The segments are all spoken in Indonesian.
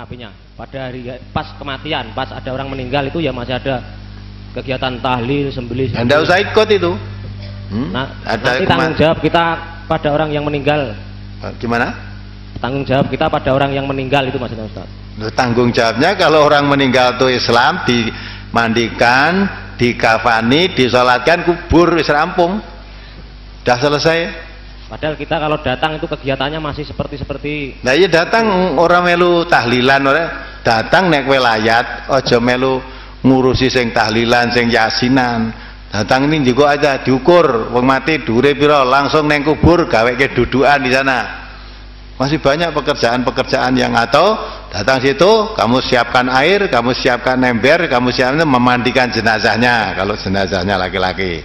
menyikapinya pada hari pas kematian, pas ada orang meninggal itu ya masih ada kegiatan tahlil, sembelih. Anda usah ikut itu. Nah, nanti tanggung jawab kita pada orang yang meninggal. Gimana? Tanggung jawab kita pada orang yang meninggal itu maksudnya Ustaz. Tanggung jawabnya kalau orang meninggal itu Islam, dimandikan, dikafani, disolatkan, kubur, wis rampung. Udah selesai. Padahal kita kalau datang itu kegiatannya masih seperti. Nah iya datang orang melu tahlilan, orang datang nek welayat, ojo melu ngurusi sing tahlilan, sing yasinan. Datang ini juga aja diukur, wong mati dure piro, langsung neng kubur, gawe ke dudukan di sana. Masih banyak pekerjaan-pekerjaan yang atau datang situ, kamu siapkan air, kamu siapkan ember, kamu siapkan memandikan jenazahnya. Kalau jenazahnya laki-laki,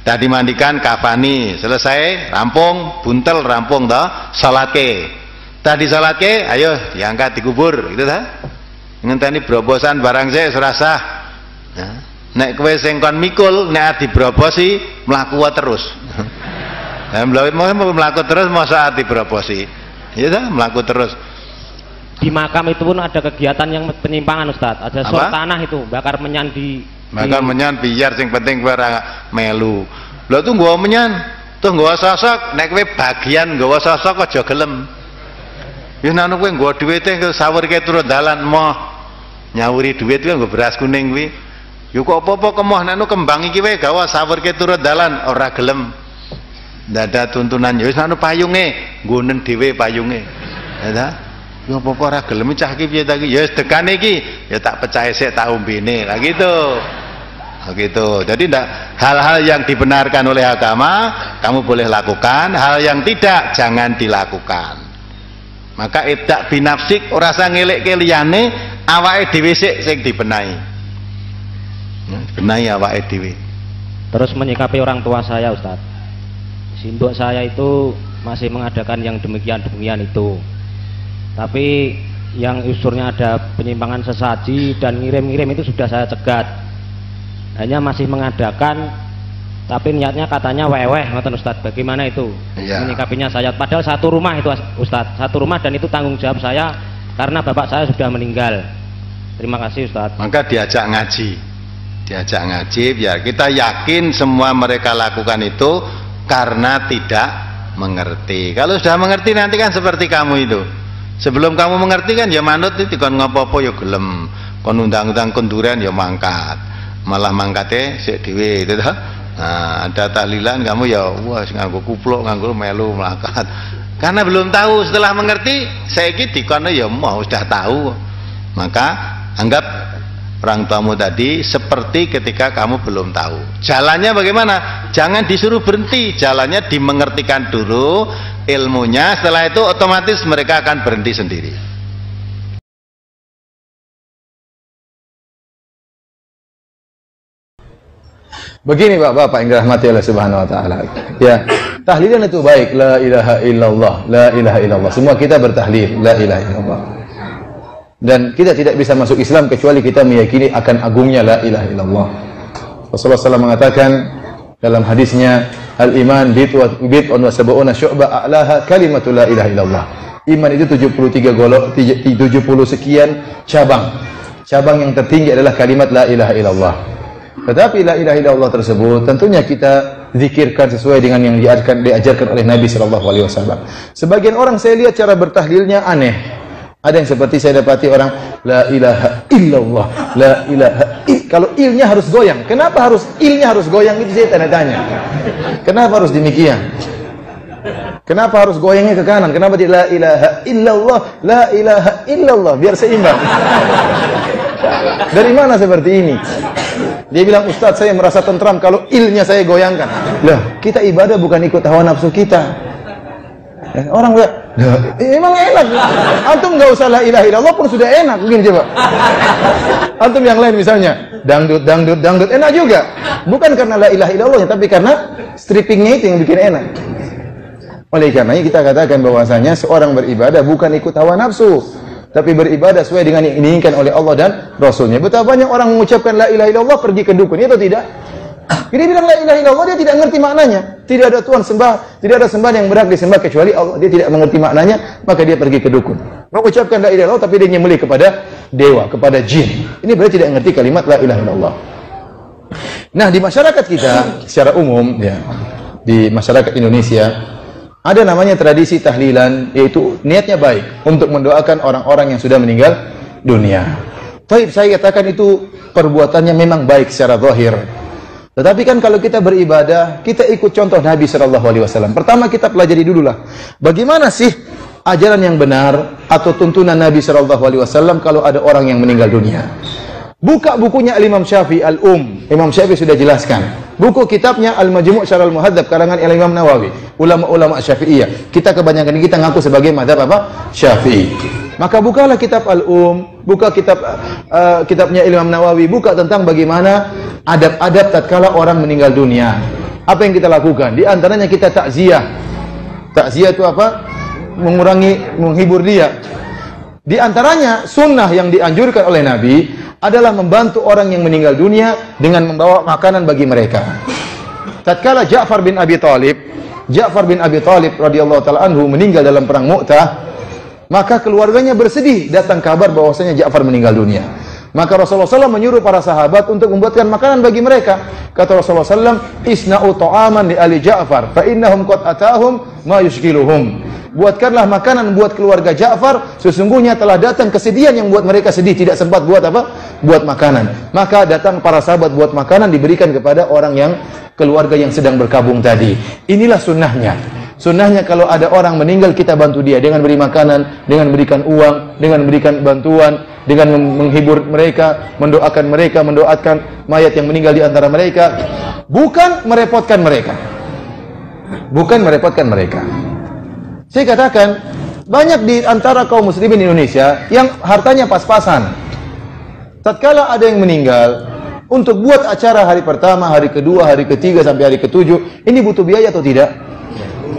dah dimandikan, kafani, selesai, rampung, buntel, rampung, toh, salat ke. Tadi salat ke, ayo diangkat dikubur, gitu dah. Ngenteni brobosan barang saya serasa. Ya. Nek kowe sing kon mikul, nek dibrobosi mlaku terus. Lah mlaku terus masa dibrobosi. Ya dah, mlaku terus. Di makam itu pun ada kegiatan yang penyimpangan Ustaz. Ada sor tanah itu, bakar menyan bakar menyan biar sing penting kowe ora melu. Lha tuh nggawa menyan, tuh nggawa sosok, nek kowe bagian nggawa sosok aja gelem. Ya nanu kowe nggawa dhuwite sawurke turun dalan moh nyawuri dhuwit kuwi nggo beras kuning kuwi. Yo kok apa-apa kemoh nek kembang iki wae gawa sawurke turun dalan ora gelem. Ndak ada tuntunan ya wis anu payunge, nggonen dhewe payunge. Ya ta? Yo apa-apa ora gelem cah iki piye ta iki? Ya wis dekane iki, ya tak pecahe sik tak ombene. Lah gitu. Nah, gitu. Jadi hal-hal yang dibenarkan oleh agama kamu boleh lakukan, hal yang tidak jangan dilakukan. Maka ibda binafsik ora usah ngelekke liyane, awake dhewe sik sing dibenahi. Benahi awake dhewe. Terus menyikapi orang tua saya Ustaz. Simbok saya itu masih mengadakan yang demikian itu. Tapi yang usurnya ada penyimpangan sesaji dan ngirim-ngirim itu sudah saya cegat. Hanya masih mengadakan tapi niatnya katanya weweh ngoten Ustaz. Bagaimana itu? Ya. Menyikapinya saya padahal satu rumah itu Ustaz. Satu rumah dan itu tanggung jawab saya karena bapak saya sudah meninggal. Terima kasih Ustaz. Maka diajak ngaji. Diajak ngaji biar kita yakin semua mereka lakukan itu karena tidak mengerti. Kalau sudah mengerti nanti kan seperti kamu itu. Sebelum kamu mengerti kan ya manut itu kon ngopo-opo ya gelem. Kon undang-undang konduren ya mangkat. Malah mangkate sik dhewe itu toh. Nah, ada tahlilan kamu ya wah nganggo kupluk, nganggo melu mangkat. Karena belum tahu, setelah mengerti saiki dikono ya mau sudah tahu. Maka anggap orang tuamu tadi seperti ketika kamu belum tahu. Jalannya bagaimana? Jangan disuruh berhenti, jalannya dimengertikan dulu ilmunya, setelah itu otomatis mereka akan berhenti sendiri. Begini Bapak yang dirahmati oleh Subhanahu wa taala. Ya, tahlilan itu baik, la ilaha illallah, la ilaha illallah. Semua kita bertahlil la ilaha illallah. Dan kita tidak bisa masuk Islam kecuali kita meyakini akan agungnya la ilaha illallah. Rasulullah SAW mengatakan dalam hadisnya, al-iman bid'un wa sab'una syu'bah a'laha kalimatu la ilaha illallah. Iman itu 73 golok, 70 sekian cabang. Cabang yang tertinggi adalah kalimat la ilaha illallah. Tetapi la ilaha illallah tersebut tentunya kita zikirkan sesuai dengan yang diajarkan oleh Nabi SAW. Sebagian orang saya lihat cara bertahlilnya aneh. Ada yang seperti saya dapati orang la ilaha illallah, la ilaha kalau ilnya harus goyang. Kenapa harus ilnya harus goyang? Itu saya tanya-tanya. Kenapa harus demikian? Kenapa harus goyangnya ke kanan? Kenapa tidak la ilaha illallah, la ilaha illallah biar seimbang? Dari mana seperti ini? Dia bilang, Ustaz saya merasa tentram kalau ilnya saya goyangkan. Lah, kita ibadah bukan ikut hawa nafsu kita. Orang bilang, emang enak. Antum nggak usah la ilaha illallah pun sudah enak. Begini coba. Antum yang lain misalnya, dangdut, enak juga. Bukan karena la ilaha illallah, tapi karena strippingnya itu yang bikin enak. Oleh karenanya kita katakan bahwasanya seorang beribadah bukan ikut hawa nafsu, tapi beribadah sesuai dengan yang diinginkan oleh Allah dan Rasulnya. Betapa banyak orang mengucapkan la ilaha illallah pergi ke dukun, itu tidak. Jadi bilang la ilaha illallah dia tidak ngerti maknanya. Tidak ada Tuhan sembah, tidak ada sembahan yang berhak disembah kecuali Allah. Dia tidak mengerti maknanya, maka dia pergi ke dukun. Mengucapkan la ilaha illallah tapi dia nyembelih kepada dewa, kepada jin. Ini berarti tidak mengerti kalimat la ilaha illallah. Nah, di masyarakat kita secara umum ya, di masyarakat Indonesia ada namanya tradisi tahlilan, yaitu niatnya baik untuk mendoakan orang-orang yang sudah meninggal dunia. Taib, saya katakan itu perbuatannya memang baik secara zahir. Tetapi kan kalau kita beribadah, kita ikut contoh Nabi SAW. Pertama kita pelajari dululah, bagaimana sih ajaran yang benar atau tuntunan Nabi SAW kalau ada orang yang meninggal dunia. Buka bukunya Imam Syafi'i Imam Syafi'i sudah jelaskan. Buku kitabnya Al-Majmu' Syarah Al-Muhadzab karangan Imam Nawawi. Ulama-ulama Syafi'iyah. Kita kebanyakan kita ngaku sebagai mazhab apa? Syafi'i. Maka bukalah kitab buka kitabnya Imam Nawawi, buka tentang bagaimana adab-adab tatkala orang meninggal dunia. Apa yang kita lakukan? Di antaranya kita takziah. Takziah itu apa? Menghibur dia. Di antaranya sunnah yang dianjurkan oleh Nabi adalah membantu orang yang meninggal dunia dengan membawa makanan bagi mereka. Tatkala Ja'far bin Abi Thalib radhiyallahu taala anhu meninggal dalam perang Mu'tah, maka keluarganya bersedih, datang kabar bahwasanya Ja'far meninggal dunia. Maka Rasulullah SAW menyuruh para sahabat untuk membuatkan makanan bagi mereka. Kata Rasulullah SAW, "Isna'u ta'aman li ali Ja'far, fa innahum qad atahum ma yushkiluhum." Buatkanlah makanan buat keluarga Ja'far, sesungguhnya telah datang kesedihan yang buat mereka sedih, tidak sempat buat apa? Buat makanan. Maka datang para sahabat buat makanan, diberikan kepada orang yang keluarga yang sedang berkabung tadi. Inilah sunnahnya. Sunnahnya kalau ada orang meninggal, kita bantu dia dengan beri makanan, dengan berikan uang, dengan berikan bantuan, dengan menghibur mereka, mendoakan mayat yang meninggal di antara mereka, bukan merepotkan mereka. Bukan merepotkan mereka. Saya katakan, banyak di antara kaum muslimin Indonesia yang hartanya pas-pasan. Tatkala ada yang meninggal, untuk buat acara hari pertama, hari kedua, hari ketiga, sampai hari ketujuh, ini butuh biaya atau tidak?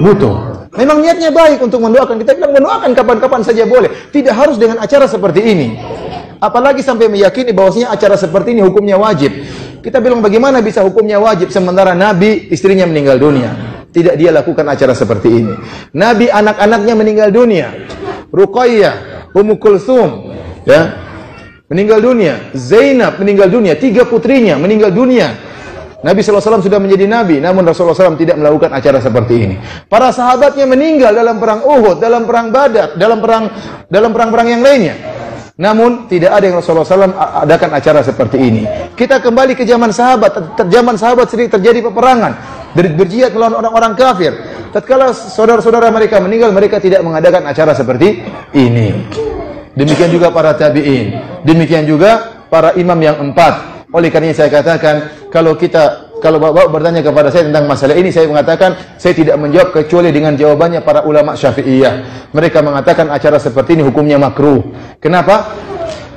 Butuh. Memang niatnya baik untuk mendoakan. Kita bilang mendoakan kapan-kapan saja boleh. Tidak harus dengan acara seperti ini. Apalagi sampai meyakini bahwasanya acara seperti ini hukumnya wajib. Kita bilang bagaimana bisa hukumnya wajib sementara Nabi istrinya meninggal dunia. Tidak dia lakukan acara seperti ini. Nabi anak-anaknya meninggal dunia. Ruqayyah, Ummu Kulsum, ya, meninggal dunia. Zainab meninggal dunia. 3 putrinya meninggal dunia. Nabi SAW sudah menjadi Nabi, namun Rasulullah SAW tidak melakukan acara seperti ini. Para sahabatnya meninggal dalam perang Uhud, dalam perang Badar, dalam perang-perang yang lainnya. Namun tidak ada yang Rasulullah SAW adakan acara seperti ini. Kita kembali ke zaman sahabat. Zaman sahabat sering terjadi peperangan, berjihad melawan orang-orang kafir. Tatkala saudara-saudara mereka meninggal, mereka tidak mengadakan acara seperti ini. Demikian juga para tabi'in. Demikian juga para imam yang 4. Oleh karena saya katakan, kalau Bapak bertanya kepada saya tentang masalah ini, saya mengatakan saya tidak menjawab kecuali dengan jawabannya para ulama Syafi'iyah. Mereka mengatakan acara seperti ini hukumnya makruh. Kenapa?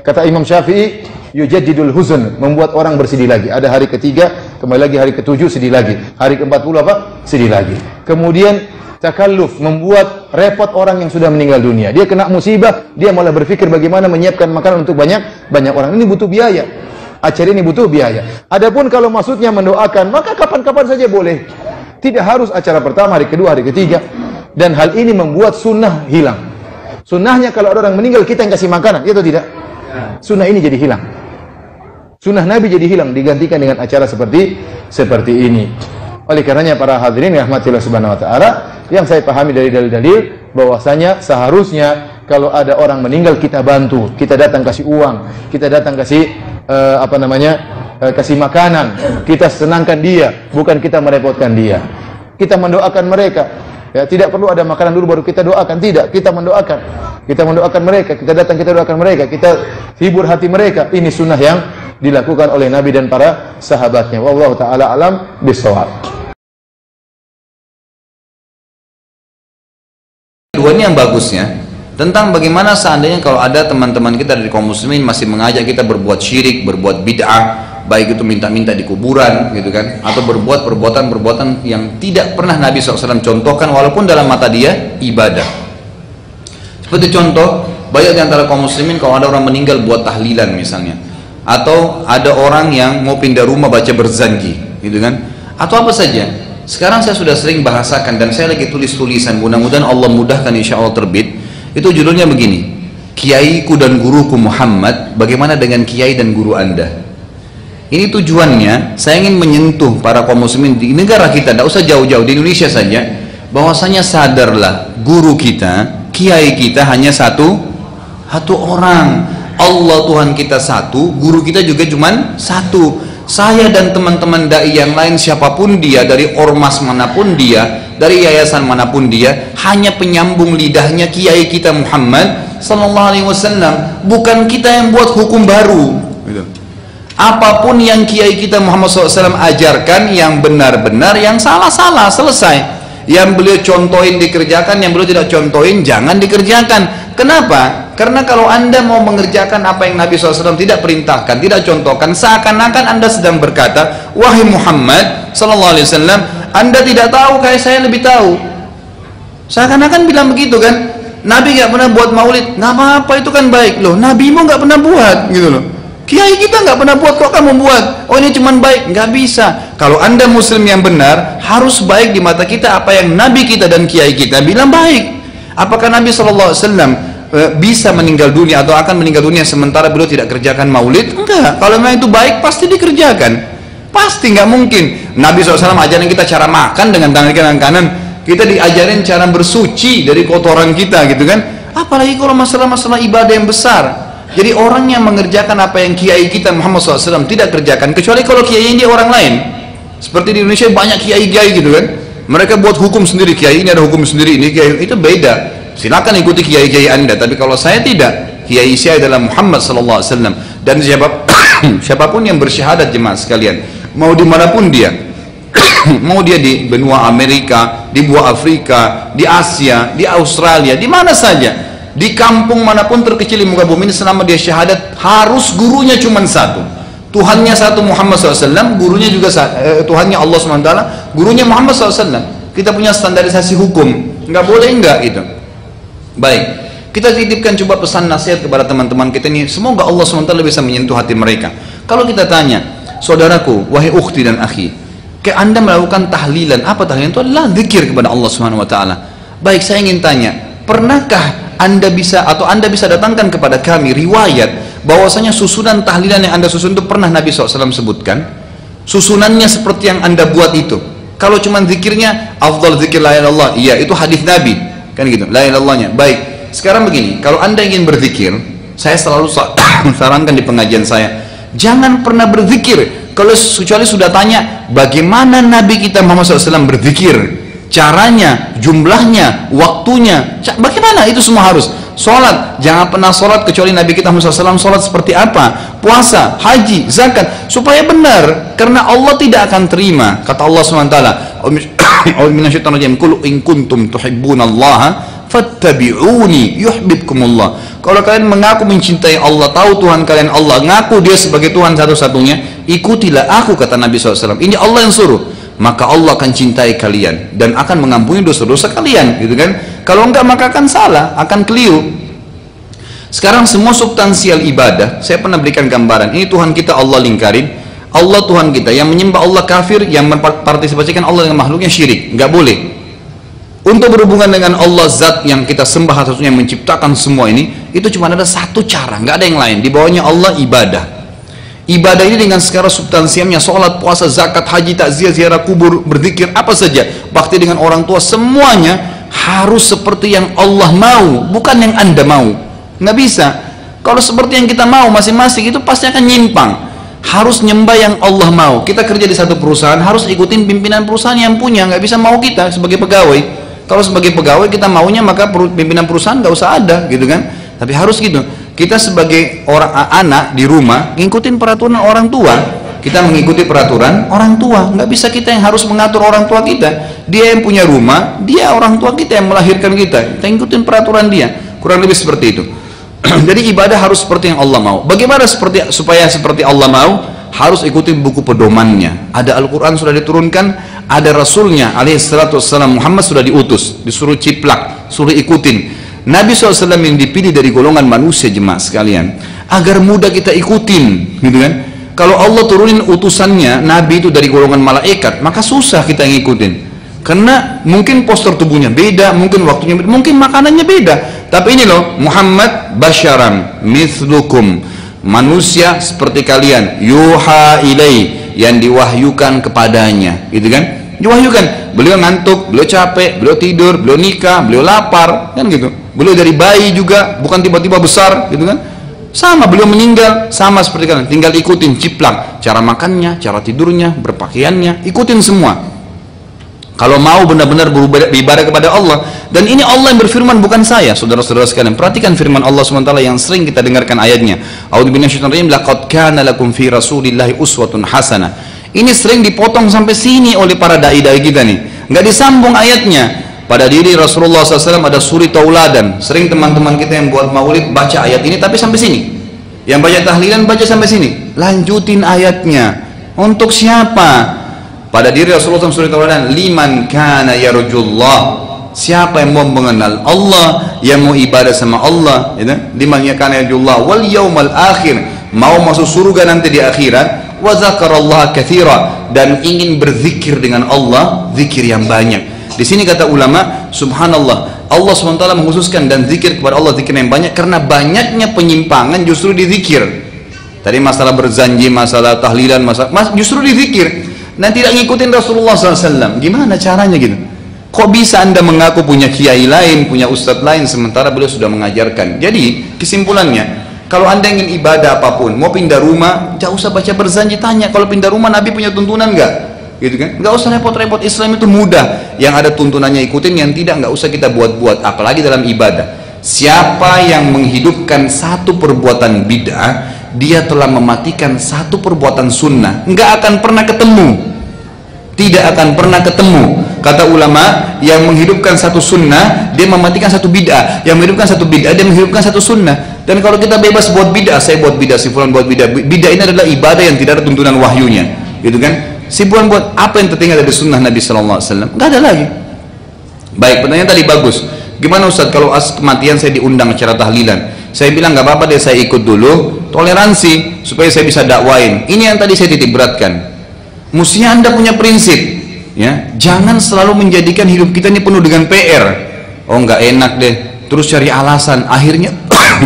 Kata Imam Syafi'i, yujaddidul huzn, membuat orang bersedih lagi. Ada hari ketiga, kembali lagi hari ke-7 sedih lagi. Hari ke-40 apa? Sedih lagi. Kemudian takalluf, membuat repot orang yang sudah meninggal dunia. Dia kena musibah, dia malah berpikir bagaimana menyiapkan makanan untuk banyak orang. Ini butuh biaya. Acara ini butuh biaya. Adapun kalau maksudnya mendoakan, maka kapan-kapan saja boleh. Tidak harus acara pertama, hari kedua, hari ketiga. Dan hal ini membuat sunnah hilang. Sunnahnya kalau ada orang meninggal, kita yang kasih makanan, itu tidak. Sunnah ini jadi hilang. Sunnah Nabi jadi hilang, digantikan dengan acara seperti ini. Oleh karenanya para hadirin rahmatillah subhanahu wa ta'ala, yang saya pahami dari dalil-dalil, bahwasanya seharusnya kalau ada orang meninggal kita bantu, kita datang kasih uang, kita datang kasih kasih makanan, kita senangkan dia, bukan kita merepotkan dia. Kita mendoakan mereka. Ya, tidak perlu ada makanan dulu baru kita doakan, tidak. Kita mendoakan mereka, kita datang kita doakan mereka, kita hibur hati mereka. Ini sunnah yang dilakukan oleh Nabi dan para sahabatnya. Wallahu taala alam bisawab. Kedua ini yang bagusnya tentang bagaimana seandainya kalau ada teman-teman kita dari kaum muslimin masih mengajak kita berbuat syirik, berbuat bid'ah, baik itu minta-minta di kuburan gitu kan, atau berbuat perbuatan-perbuatan yang tidak pernah Nabi SAW contohkan walaupun dalam mata dia ibadah. Seperti contoh, banyak di antara kaum muslimin kalau ada orang meninggal buat tahlilan misalnya, atau ada orang yang mau pindah rumah baca berzanji gitu kan, atau apa saja. Sekarang saya sudah sering bahasakan dan saya lagi tulis tulisan, mudah-mudahan Allah mudahkan insya Allah terbit. Itu judulnya begini, Kiaiku dan guruku Muhammad, bagaimana dengan kiai dan guru anda? Ini tujuannya, saya ingin menyentuh para kaum muslimin di negara kita, tidak usah jauh-jauh, di Indonesia saja, bahwasanya sadarlah, guru kita, kiai kita hanya satu orang. Allah Tuhan kita satu, guru kita juga cuma satu. Saya dan teman-teman dai yang lain siapapun dia, dari ormas manapun dia, dari yayasan manapun dia, hanya penyambung lidahnya kiai kita Muhammad sallallahu alaihi wasallam. Bukan kita yang buat hukum baru gitu. Apapun yang kiai kita Muhammad SAW ajarkan, yang benar-benar, yang salah-salah, selesai. Yang beliau contohin dikerjakan, yang beliau tidak contohin jangan dikerjakan. Kenapa? Karena kalau anda mau mengerjakan apa yang Nabi SAW tidak perintahkan, tidak contohkan, seakan-akan anda sedang berkata, wahai Muhammad SAW, anda tidak tahu, kayak saya lebih tahu. Seakan-akan bilang begitu kan. Nabi gak pernah buat maulid, nggak apa-apa, itu kan baik loh. Nabimu gak pernah buat gitu loh. Kiai kita nggak pernah buat, kok kamu buat? Oh ini cuman baik, nggak bisa. Kalau anda muslim yang benar, harus baik di mata kita apa yang Nabi kita dan kiai kita bilang baik. Apakah Nabi SAW bisa meninggal dunia atau akan meninggal dunia sementara beliau tidak kerjakan maulid? Enggak. Kalau memang itu baik, pasti dikerjakan. Pasti, nggak mungkin. Nabi SAW ajarin kita cara makan dengan tangan kanan, kita diajarin cara bersuci dari kotoran kita gitu kan. Apalagi kalau masalah-masalah ibadah yang besar. Jadi orang yang mengerjakan apa yang kiai kita Muhammad SAW tidak kerjakan, kecuali kalau kiai dia orang lain. Seperti di Indonesia banyak kiai-kiai gitu kan, mereka buat hukum sendiri, kiai ini ada hukum sendiri, ini kiai itu beda. Silakan ikuti kiai-kiai anda, tapi kalau saya tidak, kiai saya adalah Muhammad SAW. Dan siapapun yang bersyahadat jemaah sekalian, mau dimanapun dia, mau dia di benua Amerika, di benua Afrika, di Asia, di Australia, di mana saja, di kampung manapun terkecil di muka bumi ini, selama dia syahadat, harus gurunya cuma satu, Tuhannya satu, Muhammad SAW, gurunya juga Tuhannya Allah SWT, gurunya Muhammad SAW. Kita punya standarisasi hukum, nggak boleh nggak itu. Baik, kita titipkan coba pesan nasihat kepada teman-teman kita ini, semoga Allah SWT bisa menyentuh hati mereka. Kalau kita tanya, saudaraku, wahai ukhti dan akhi, kayak anda melakukan tahlilan, apa tahlilan? Itu adalah zikir kepada Allah SWT. Baik, saya ingin tanya, pernahkah anda bisa datangkan kepada kami riwayat bahwasanya susunan tahlilan yang anda susun itu pernah Nabi SAW sebutkan? Susunannya seperti yang anda buat itu. Kalau cuma zikirnya afdal zikir la ilaha illallah, iya itu hadis Nabi kan gitu, la ilaha illallahnya. Baik, sekarang begini, kalau anda ingin berzikir, saya selalu sarankan di pengajian saya, jangan pernah berzikir kalau kecuali sudah tanya bagaimana Nabi kita Muhammad SAW berzikir, caranya, jumlahnya, waktunya, bagaimana, itu semua harus. Sholat, jangan pernah sholat kecuali Nabi kita Muhammad SAW sholat seperti apa, puasa, haji, zakat, supaya benar, karena Allah tidak akan terima. Kata Allah SWT, Qul in kuntum tuhibbunallaha fattabi'uni yuhibbukumullah. Kalau kalian mengaku mencintai Allah, tahu Tuhan kalian Allah, ngaku dia sebagai Tuhan satu-satunya, ikutilah aku, kata Nabi SAW. Ini Allah yang suruh, maka Allah akan cintai kalian dan akan mengampuni dosa-dosa kalian gitu kan. Kalau enggak maka akan salah, akan keliru. Sekarang semua substansial ibadah, saya pernah berikan gambaran, ini Tuhan kita Allah lingkarin, Allah Tuhan kita, yang menyembah Allah kafir, yang mempartisipasikan Allah dengan makhluknya syirik, nggak boleh. Untuk berhubungan dengan Allah zat yang kita sembah satunya, yang menciptakan semua ini, itu cuma ada satu cara, nggak ada yang lain. Di bawahnya Allah ibadah. Ibadah ini dengan segala substansialnya, sholat, puasa, zakat, haji, takziah, ziarah kubur, berzikir, apa saja, bakti dengan orang tua, semuanya harus seperti yang Allah mau, bukan yang anda mau. Nggak bisa. Kalau seperti yang kita mau masing-masing, itu pasti akan nyimpang. Harus nyembah yang Allah mau. Kita kerja di satu perusahaan, harus ikutin pimpinan perusahaan yang punya, nggak bisa mau kita sebagai pegawai. Kalau sebagai pegawai kita maunya, maka pimpinan perusahaan nggak usah ada gitu kan. Tapi harus gitu. Kita sebagai anak di rumah ngikutin peraturan orang tua, kita mengikuti peraturan orang tua. Nggak bisa kita yang harus mengatur orang tua kita. Dia yang punya rumah, dia orang tua kita yang melahirkan kita, kita ngikutin peraturan dia. Kurang lebih seperti itu. Jadi ibadah harus seperti yang Allah mau. Bagaimana supaya seperti Allah mau? Harus ikuti buku pedomannya. Ada Al-Quran sudah diturunkan, ada Rasulnya alaihissalam Muhammad sudah diutus, disuruh ciplak, suruh ikutin. Nabi SAW yang dipilih dari golongan manusia, jemaah sekalian, agar mudah kita ikutin gitu kan. Kalau Allah turunin utusannya, Nabi itu dari golongan malaikat, maka susah kita ngikutin. Karena mungkin postur tubuhnya beda, mungkin waktunya beda, mungkin makanannya beda. Tapi ini loh, Muhammad basyaran mithlukum, manusia seperti kalian, yuha ilai, yang diwahyukan kepadanya, gitu kan? Diwahyukan, beliau ngantuk, beliau capek, beliau tidur, beliau nikah, beliau lapar, kan gitu. Beliau dari bayi juga, bukan tiba-tiba besar, gitu kan? Sama, beliau meninggal, sama seperti kalian. Tinggal ikutin ciplak, cara makannya, cara tidurnya, berpakaiannya, ikutin semua. Kalau mau benar-benar beribadah kepada Allah. Dan ini Allah yang berfirman, bukan saya. Saudara-saudara sekalian, perhatikan firman Allah SWT yang sering kita dengarkan ayatnya. A'udzubillahi minasyaitonir rajim, laqad kana lakum fi rasulillahi uswatun hasanah. Ini sering dipotong sampai sini oleh para dai-dai kita nih. Nggak disambung ayatnya. Pada diri Rasulullah SAW ada suri tauladan. Sering teman-teman kita yang buat maulid baca ayat ini tapi sampai sini. Yang baca tahlilan baca sampai sini. Lanjutin ayatnya. Untuk siapa? Pada diri Rasulullah SAW suri tauladan, liman kana yarjullah. Siapa yang mau mengenal Allah, yang mau ibadah sama Allah, gitu? Liman kana yarjullah wal yaumal akhir, mau masuk surga nanti di akhirat, wa dzakarallaha katsira, dan ingin berzikir dengan Allah, zikir yang banyak. Di sini kata ulama, subhanallah, Allah SWT mengkhususkan dan zikir kepada Allah zikir yang banyak karena banyaknya penyimpangan justru di zikir. Tadi masalah berzanji, masalah tahlilan, masalah justru di zikir. Dan tidak ngikutin Rasulullah SAW. Gimana caranya gitu? Kok bisa anda mengaku punya kiai lain, punya ustadz lain, sementara beliau sudah mengajarkan? Jadi kesimpulannya, kalau anda ingin ibadah apapun, mau pindah rumah, jangan usah baca berzanji, tanya. Kalau pindah rumah Nabi punya tuntunan nggak? Gitu kan? Nggak usah repot-repot. Islam itu mudah. Yang ada tuntunannya ikutin, yang tidak nggak usah kita buat-buat. Apalagi dalam ibadah. Siapa yang menghidupkan satu perbuatan bid'ah, dia telah mematikan satu perbuatan sunnah. Nggak akan pernah ketemu. Tidak akan pernah ketemu. Kata ulama, yang menghidupkan satu sunnah, dia mematikan satu bid'ah. Yang menghidupkan satu bid'ah, dia menghidupkan satu sunnah. Dan kalau kita bebas buat bid'ah, saya buat bid'ah, si fulan buat bid'ah. Bid'ah ini adalah ibadah yang tidak ada tuntunan wahyunya, gitu kan? Si fulan buat apa yang tertinggal dari sunnah Nabi SAW? Nggak ada lagi. Baik, pertanyaan tadi bagus. Gimana Ustaz kalau kematian saya diundang acara tahlilan? Saya bilang nggak apa-apa deh, saya ikut dulu. Toleransi supaya saya bisa dakwain. Ini yang tadi saya titik beratkan. Mestinya anda punya prinsip, ya. Jangan selalu menjadikan hidup kita ini penuh dengan PR. Oh nggak enak deh, terus cari alasan. Akhirnya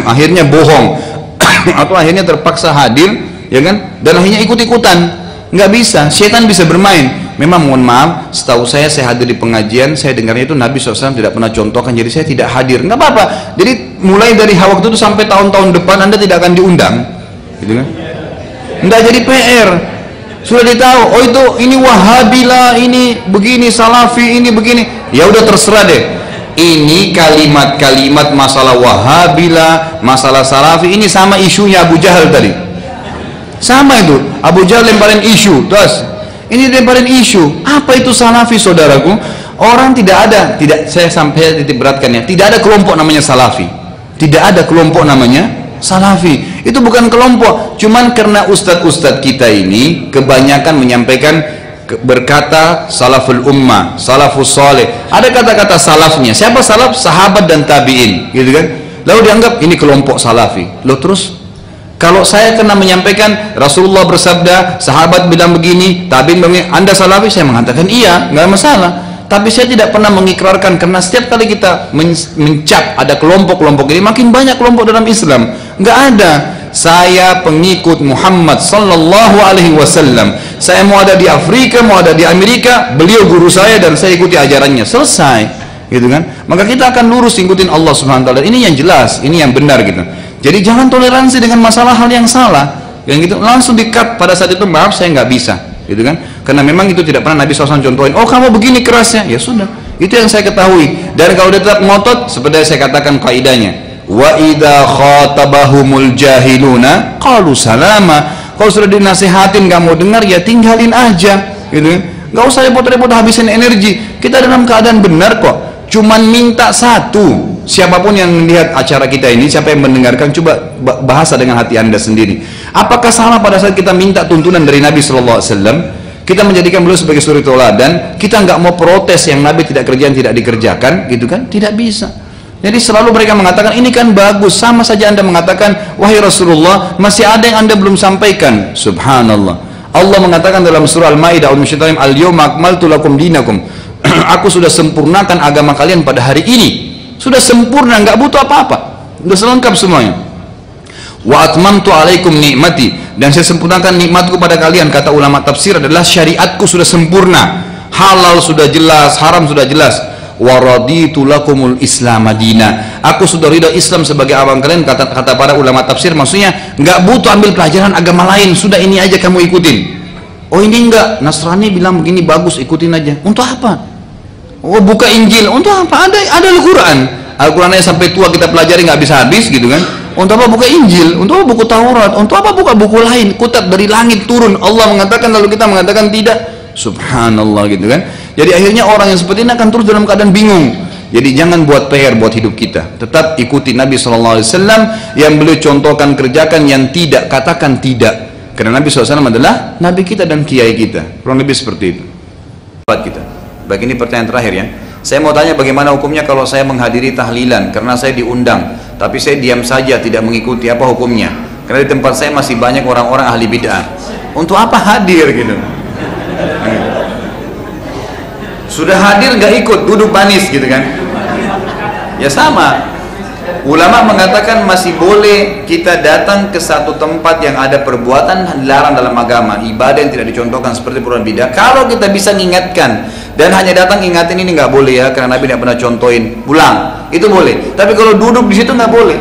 akhirnya bohong atau akhirnya terpaksa hadir, ya kan? Dan akhirnya ikut-ikutan. Nggak bisa, setan bisa bermain. Memang mohon maaf, setahu saya hadir di pengajian, saya dengarnya itu Nabi SAW tidak pernah contohkan, jadi saya tidak hadir. Nggak apa-apa. Jadi mulai dari waktu itu sampai tahun-tahun depan anda tidak akan diundang, gitu kan? Nggak jadi PR. Sudah ditahu, oh itu ini Wahabila, ini begini, Salafi, ini begini. Ya udah terserah deh. Ini kalimat-kalimat masalah Wahabila, masalah Salafi, ini sama isunya Abu Jahal tadi. Sama itu, Abu Jahal lemparin isu, terus ini lemparin isu. Apa itu Salafi, saudaraku? Orang tidak ada, saya sampai titik beratkan ya, tidak ada kelompok namanya Salafi. Tidak ada kelompok namanya Salafi. Itu bukan kelompok, cuman karena ustadz-ustadz kita ini kebanyakan menyampaikan berkata salaful ummah, salafus soleh. Ada kata-kata salafnya. Siapa salaf? Sahabat dan tabi'in, gitu kan? Lalu dianggap ini kelompok Salafi. Loh terus? Kalau saya kena menyampaikan Rasulullah bersabda, sahabat bilang begini, tabi'in begini, anda Salafi? Saya mengatakan iya, nggak masalah. Tapi saya tidak pernah mengikrarkan, karena setiap kali kita mencap ada kelompok-kelompok ini, makin banyak kelompok dalam Islam. Nggak ada. Saya pengikut Muhammad sallallahu alaihi wasallam. Saya mau ada di Afrika, mau ada di Amerika, beliau guru saya dan saya ikuti ajarannya. Selesai, gitu kan? Maka kita akan lurus ikutin Allah Subhanahu wa taala. Ini yang jelas, ini yang benar gitu. Jadi jangan toleransi dengan masalah hal yang salah. Yang gitu langsung di-cut pada saat itu, maaf saya nggak bisa, gitu kan? Karena memang itu tidak pernah Nabi SAW contohin. Oh kamu begini kerasnya, ya sudah. Itu yang saya ketahui. Dan kalau dia tetap ngotot, seperti yang saya katakan kaidahnya. Wa idza khatabahumul jahiluna qalu salama. Kalau sudah dinasihatin nggak mau dengar, ya tinggalin aja, gitu kan? Nggak usah repot-repot habisin energi. Kita dalam keadaan benar kok. Cuman minta satu. Siapapun yang melihat acara kita ini, siapa yang mendengarkan, coba bahasa dengan hati anda sendiri. Apakah salah pada saat kita minta tuntunan dari Nabi SAW? Kita menjadikan beliau sebagai suri tauladan, kita nggak mau protes yang Nabi tidak kerjaan tidak dikerjakan, gitu kan? Tidak bisa. Jadi selalu mereka mengatakan ini kan bagus, sama saja Anda mengatakan wahai Rasulullah masih ada yang Anda belum sampaikan. Subhanallah. Allah mengatakan dalam surah Al-Maidah al-yawma akmaltu lakum dinakum. Aku sudah sempurnakan agama kalian pada hari ini. Sudah sempurna, nggak butuh apa-apa. Sudah selengkap semuanya. Wa atmamtu alaikum ni'mati, dan saya sempurnakan nikmatku pada kalian. Kata ulama tafsir adalah syariatku sudah sempurna. Halal sudah jelas, haram sudah jelas. Wa raditu lakumul Islam madina. Aku sudah ridha Islam sebagai agama kalian. Kata para ulama tafsir, maksudnya nggak butuh ambil pelajaran agama lain, sudah ini aja kamu ikutin. Oh ini enggak, Nasrani bilang begini bagus, ikutin aja. Untuk apa? Oh buka Injil, untuk apa? Ada Al-Quran. Al-Qurannya sampai tua kita pelajari nggak habis-habis gitu kan. Untuk apa buka Injil? Untuk apa buku Taurat? Untuk apa buka buku lain? Kutat dari langit turun. Allah mengatakan lalu kita mengatakan tidak. Subhanallah gitu kan. Jadi akhirnya orang yang seperti ini akan terus dalam keadaan bingung. Jadi jangan buat PR buat hidup kita. Tetap ikuti Nabi SAW yang beliau contohkan, kerjakan, yang tidak katakan tidak. Karena Nabi SAW adalah Nabi kita dan kiai kita. Kurang lebih seperti itu. Kita. Baik, ini pertanyaan terakhir ya. Saya mau tanya bagaimana hukumnya kalau saya menghadiri tahlilan karena saya diundang, tapi saya diam saja tidak mengikuti, apa hukumnya? Karena di tempat saya masih banyak orang-orang ahli bid'ah. Untuk apa hadir gitu? Sudah hadir nggak ikut, duduk manis gitu kan? Ya sama. Ulama mengatakan masih boleh kita datang ke satu tempat yang ada perbuatan dilarang dalam agama, ibadah yang tidak dicontohkan seperti perbuatan bid'ah. Kalau kita bisa mengingatkan dan hanya datang ingatin ini nggak boleh ya, karena Nabi tidak pernah contohin, pulang, itu boleh. Tapi kalau duduk di situ nggak boleh.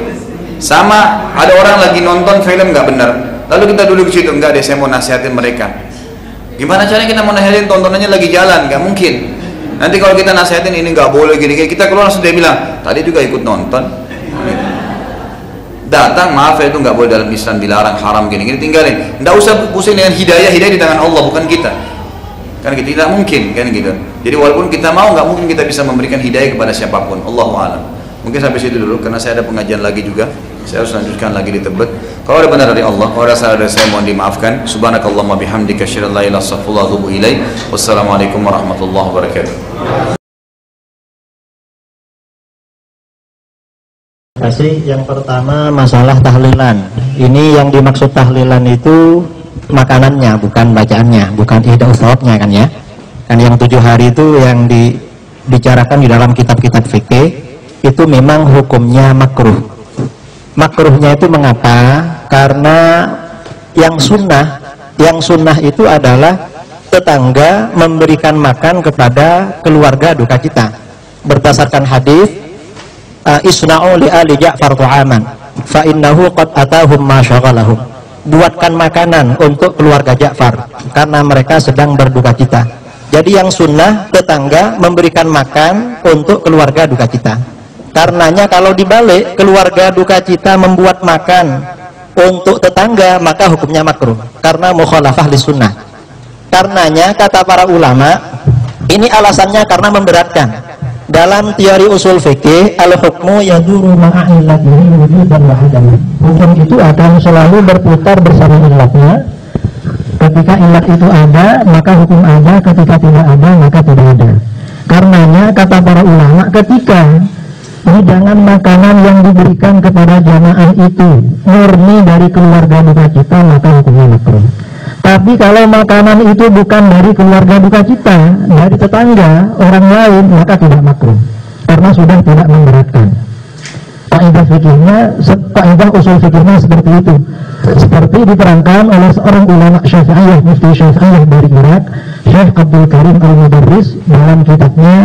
Sama ada orang lagi nonton film nggak benar, lalu kita duduk di situ, enggak deh, saya mau nasihatin mereka. Gimana caranya kita mau nasihatin, tontonannya lagi jalan? Nggak mungkin. Nanti kalau kita nasihatin ini nggak boleh gini, kita keluar langsung dia bilang tadi juga ikut nonton. Datang, maaf ya, itu nggak boleh dalam Islam, dilarang, haram gini-gini, tinggalin. Nggak usah pusing dengan hidayah di tangan Allah, bukan kita. Kan kita tidak mungkin kan gitu. Jadi walaupun kita mau, nggak mungkin kita bisa memberikan hidayah kepada siapapun. Allahu a'lam. Mungkin sampai situ dulu karena saya ada pengajian lagi juga. Saya harus lanjutkan lagi di Tebet. Kalau ada benar dari Allah, kalau ada salah dari saya mohon dimaafkan. Subhanakallahumma bihamdika asyhadu an la ilaha illa anta astaghfiruka wa atubu ilaik. Wassalamualaikum warahmatullahi wabarakatuh. Yang pertama masalah tahlilan. Ini yang dimaksud tahlilan itu makanannya, bukan bacaannya, bukan ihda uthawabnya kan ya. Kan yang 7 hari itu yang dibicarakan di dalam kitab-kitab fikih itu memang hukumnya makruh. Makruhnya itu mengapa? Karena yang sunnah itu adalah tetangga memberikan makan kepada keluarga duka cita. Berdasarkan hadis isna'u li ali Ja'far ta'aman fa innahu qad atahum ma syaghalahum. Buatkan makanan untuk keluarga Ja'far karena mereka sedang berduka cita. Jadi yang sunnah tetangga memberikan makan untuk keluarga duka cita. Karenanya kalau dibalik keluarga duka cita membuat makan untuk tetangga, maka hukumnya makruh karena mukhalafah li sunnah. Karenanya kata para ulama, ini alasannya karena memberatkan. Dalam teori usul fikih, al-hukmu yaduru ma'a illatihi wujudan wa adaman. Hukum itu akan selalu berputar bersama illatnya. Ketika illat itu ada, maka hukum ada. Ketika tidak ada, maka tidak ada. Karenanya kata para ulama, ketika hidangan makanan yang diberikan kepada jamaah itu murni dari keluarga duka cita, maka hukumnya makruh. Tapi kalau makanan itu bukan dari keluarga duka cita, dari tetangga, orang lain, maka tidak makruh karena sudah tidak memberatkan. Kaidah fikihnya, kaidah usul fikihnya seperti itu. Seperti diterangkan oleh seorang ulama Syafi'iyah, mufti Syafi'iyah dari Irak, Syekh Abdul Karim Al-Mudarris dalam kitabnya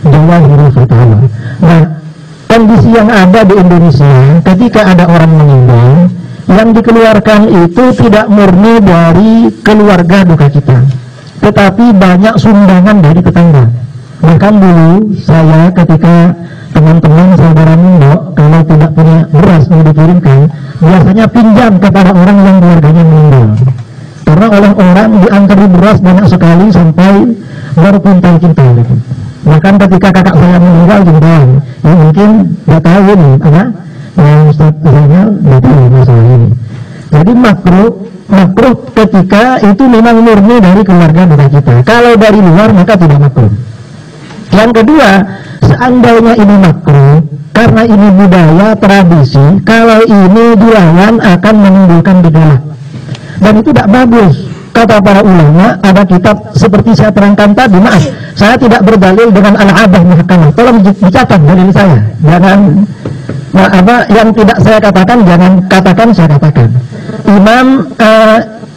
Jawahirul Fatawa. Nah, kondisi yang ada di Indonesia ketika ada orang meninggal, yang dikeluarkan itu tidak murni dari keluarga duka cita, tetapi banyak sumbangan dari tetangga. Bahkan dulu saya ketika teman-teman saudara Mundo kalau tidak punya beras yang dikirimkan, biasanya pinjam kepada orang yang keluarganya meninggal. Karena oleh orang diantar beras banyak sekali sampai berkuntal-kuntal gitu. Bahkan ketika kakak saya meninggal juga, ya mungkin nggak tahu ini apa. Ustaz Zainal betul masalah ini. Jadi makruh ketika itu memang murni dari keluarga duka cita. Kalau dari luar maka tidak makruh. Yang kedua, seandainya ini makruh, karena ini budaya, tradisi, kalau ini dilawan akan menimbulkan gejolak, dan itu tidak bagus. Kata para ulama, ada kitab seperti saya terangkan tadi, maaf, saya tidak berdalil dengan al-adah muhkamah, tolong dicatat dalil saya, jangan yang tidak saya katakan jangan katakan saya katakan. Imam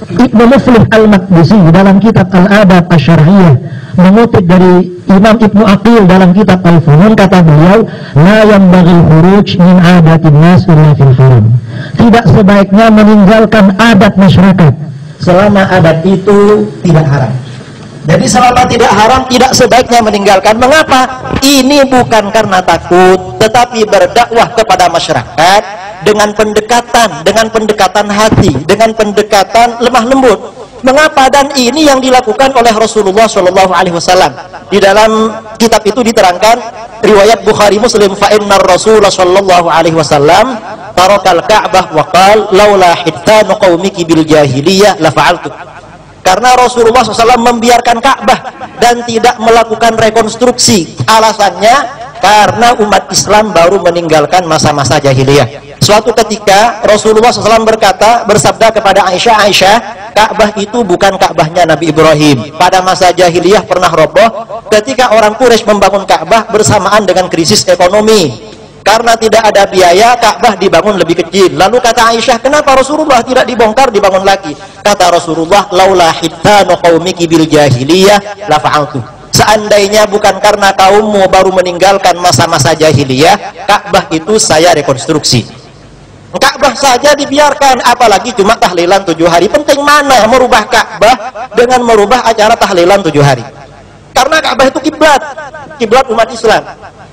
Ibnu Muflih Al-Maqdisi dalam kitab Al-Adab Asy-Syar'iyyah mengutip dari Imam Ibnu Aqil dalam kitab Al-Funun, kata beliau, la yanbaghil khuruj min adatin nas illa fil haram. Tidak sebaiknya meninggalkan adat masyarakat selama adat itu tidak haram. Jadi selama tidak haram, tidak sebaiknya meninggalkan. Mengapa? Ini bukan karena takut, tetapi berdakwah kepada masyarakat dengan pendekatan hati, dengan pendekatan lemah lembut. Mengapa? Dan ini yang dilakukan oleh Rasulullah Shallallahu Alaihi Wasallam. Di dalam kitab itu diterangkan riwayat Bukhari Muslim, fa innar Rasulullah Shallallahu Alaihi Wasallam tarakal Ka'bah wa qala laula hittanu qaumiki bil jahiliyah la fa'altu. Karena Rasulullah SAW membiarkan Ka'bah dan tidak melakukan rekonstruksi. Alasannya karena umat Islam baru meninggalkan masa-masa jahiliyah. Suatu ketika Rasulullah SAW bersabda kepada Aisyah, Ka'bah itu bukan Ka'bahnya Nabi Ibrahim. Pada masa jahiliyah pernah roboh ketika orang Quraisy membangun Ka'bah bersamaan dengan krisis ekonomi. Karena tidak ada biaya, Ka'bah dibangun lebih kecil. Lalu kata Aisyah, kenapa Rasulullah tidak dibongkar, dibangun lagi? Kata Rasulullah, laula hittanu qaumiki bil jahiliyah la fa'altu. Seandainya bukan karena kaummu baru meninggalkan masa-masa jahiliyah, Ka'bah itu saya rekonstruksi. Ka'bah saja dibiarkan, apalagi cuma tahlilan 7 hari. Penting mana merubah Ka'bah dengan merubah acara tahlilan 7 hari? Karena Ka'bah itu kiblat umat Islam.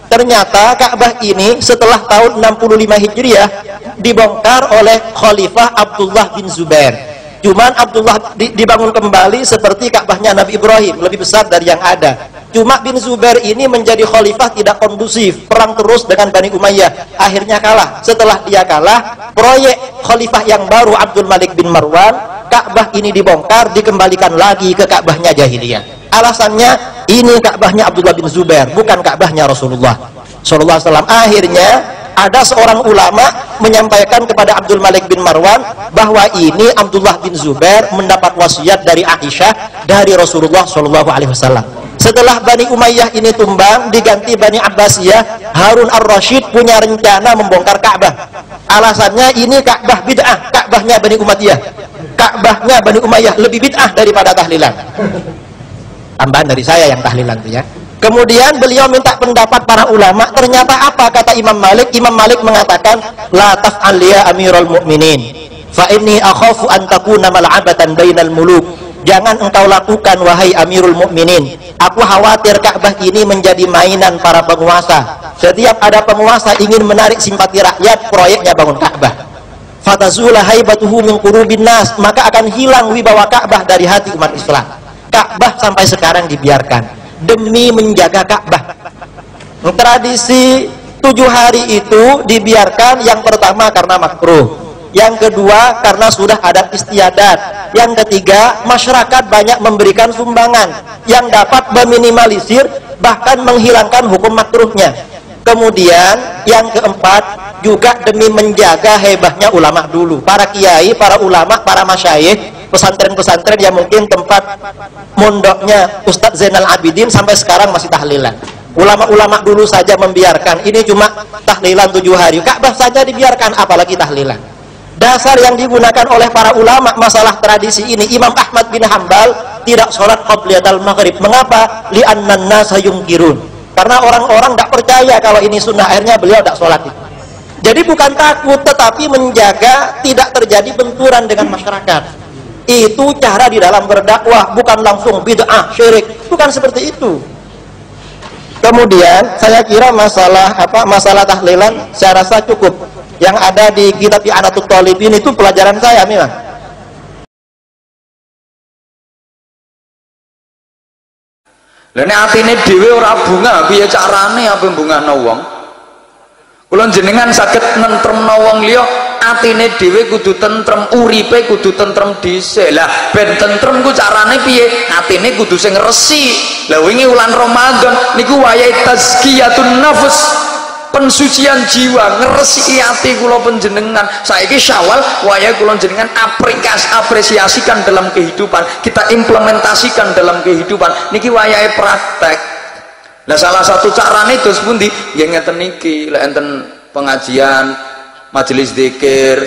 Ternyata Ka'bah ini setelah tahun 65 Hijriah dibongkar oleh Khalifah Abdullah bin Zubair. Cuman Abdullah dibangun kembali seperti Ka'bahnya Nabi Ibrahim, lebih besar dari yang ada. Cuma bin Zubair ini menjadi khalifah tidak kondusif, perang terus dengan Bani Umayyah, akhirnya kalah. Setelah dia kalah, proyek khalifah yang baru Abdul Malik bin Marwan, Ka'bah ini dibongkar, dikembalikan lagi ke Ka'bahnya jahiliyah. Alasannya ini Ka'bahnya Abdullah bin Zubair, bukan Ka'bahnya Rasulullah Sallallahu Alaihi Wasallam. Akhirnya ada seorang ulama menyampaikan kepada Abdul Malik bin Marwan bahwa ini Abdullah bin Zubair mendapat wasiat dari Aisyah dari Rasulullah Sallallahu Alaihi Wasallam. Setelah Bani Umayyah ini tumbang, diganti Bani Abbasiyah, Harun ar-Rasyid punya rencana membongkar Ka'bah. Alasannya ini Ka'bah bid'ah, Ka'bahnya Bani Umayyah. Ka'bahnya Bani Umayyah lebih bid'ah daripada tahlilan. Tambahan dari saya yang tahlilan itu ya. Kemudian beliau minta pendapat para ulama. Ternyata apa kata Imam Malik? Imam Malik mengatakan, la taf'al ya Amirul Mukminin, fa inni akhafu an takuna mal'abatan bainal muluk. Jangan engkau lakukan wahai Amirul Mukminin. Aku khawatir Ka'bah ini menjadi mainan para penguasa. Setiap ada penguasa ingin menarik simpati rakyat, proyeknya bangun Ka'bah. Fatazula haibatuhu min qulubin nas, maka akan hilang wibawa Ka'bah dari hati umat Islam. Ka'bah sampai sekarang dibiarkan demi menjaga Ka'bah. Tradisi 7 hari itu dibiarkan, yang pertama karena makruh, yang kedua karena sudah ada istiadat, yang ketiga masyarakat banyak memberikan sumbangan yang dapat meminimalisir bahkan menghilangkan hukum makruhnya. Kemudian yang keempat juga demi menjaga hebahnya ulama dulu, para kiai, para ulama, para masyayikh, pesantren-pesantren yang mungkin tempat mondoknya Ustadz Zainal Abidin sampai sekarang masih tahlilan. Ulama-ulama dulu saja membiarkan, ini cuma tahlilan 7 hari. Ka'bah saja dibiarkan, apalagi tahlilan. Dasar yang digunakan oleh para ulama masalah tradisi ini, Imam Ahmad bin Hambal tidak sholat qobliyatul maghrib. Mengapa? Li'annan nasa yungkirun. Karena orang-orang tidak percaya kalau ini sunnah, akhirnya beliau tidak sholat itu. Jadi bukan takut, tetapi menjaga tidak terjadi benturan dengan masyarakat. Itu cara di dalam berdakwah, bukan langsung bid'ah, syirik, bukan seperti itu. Kemudian saya kira masalah tahlilan saya rasa cukup. Yang ada di kitab I'anatul Talibin itu pelajaran saya memang. Lah nek atine dhewe ora bunga, piye carane apa bungahno wong? Kula jenengan saged nentremno wong liya, atine dhewe kudu tentrem, uripe kudu tentrem dhisik. Lah ben tentrem ku carane piye? Atine kudu sing resi. Lah wingi wulan Ramadan niku wayahe tazkiyatun nafs. pensucian jiwa, ngresiki ati kula panjenengan. Saiki Syawal wayahe kula jenengan apresiasikan dalam kehidupan, kita implementasikan dalam kehidupan. Niki wayahe praktek. Nah salah satu carane dos pundi? Nggih ngeten niki, lek enten pengajian, majelis zikir,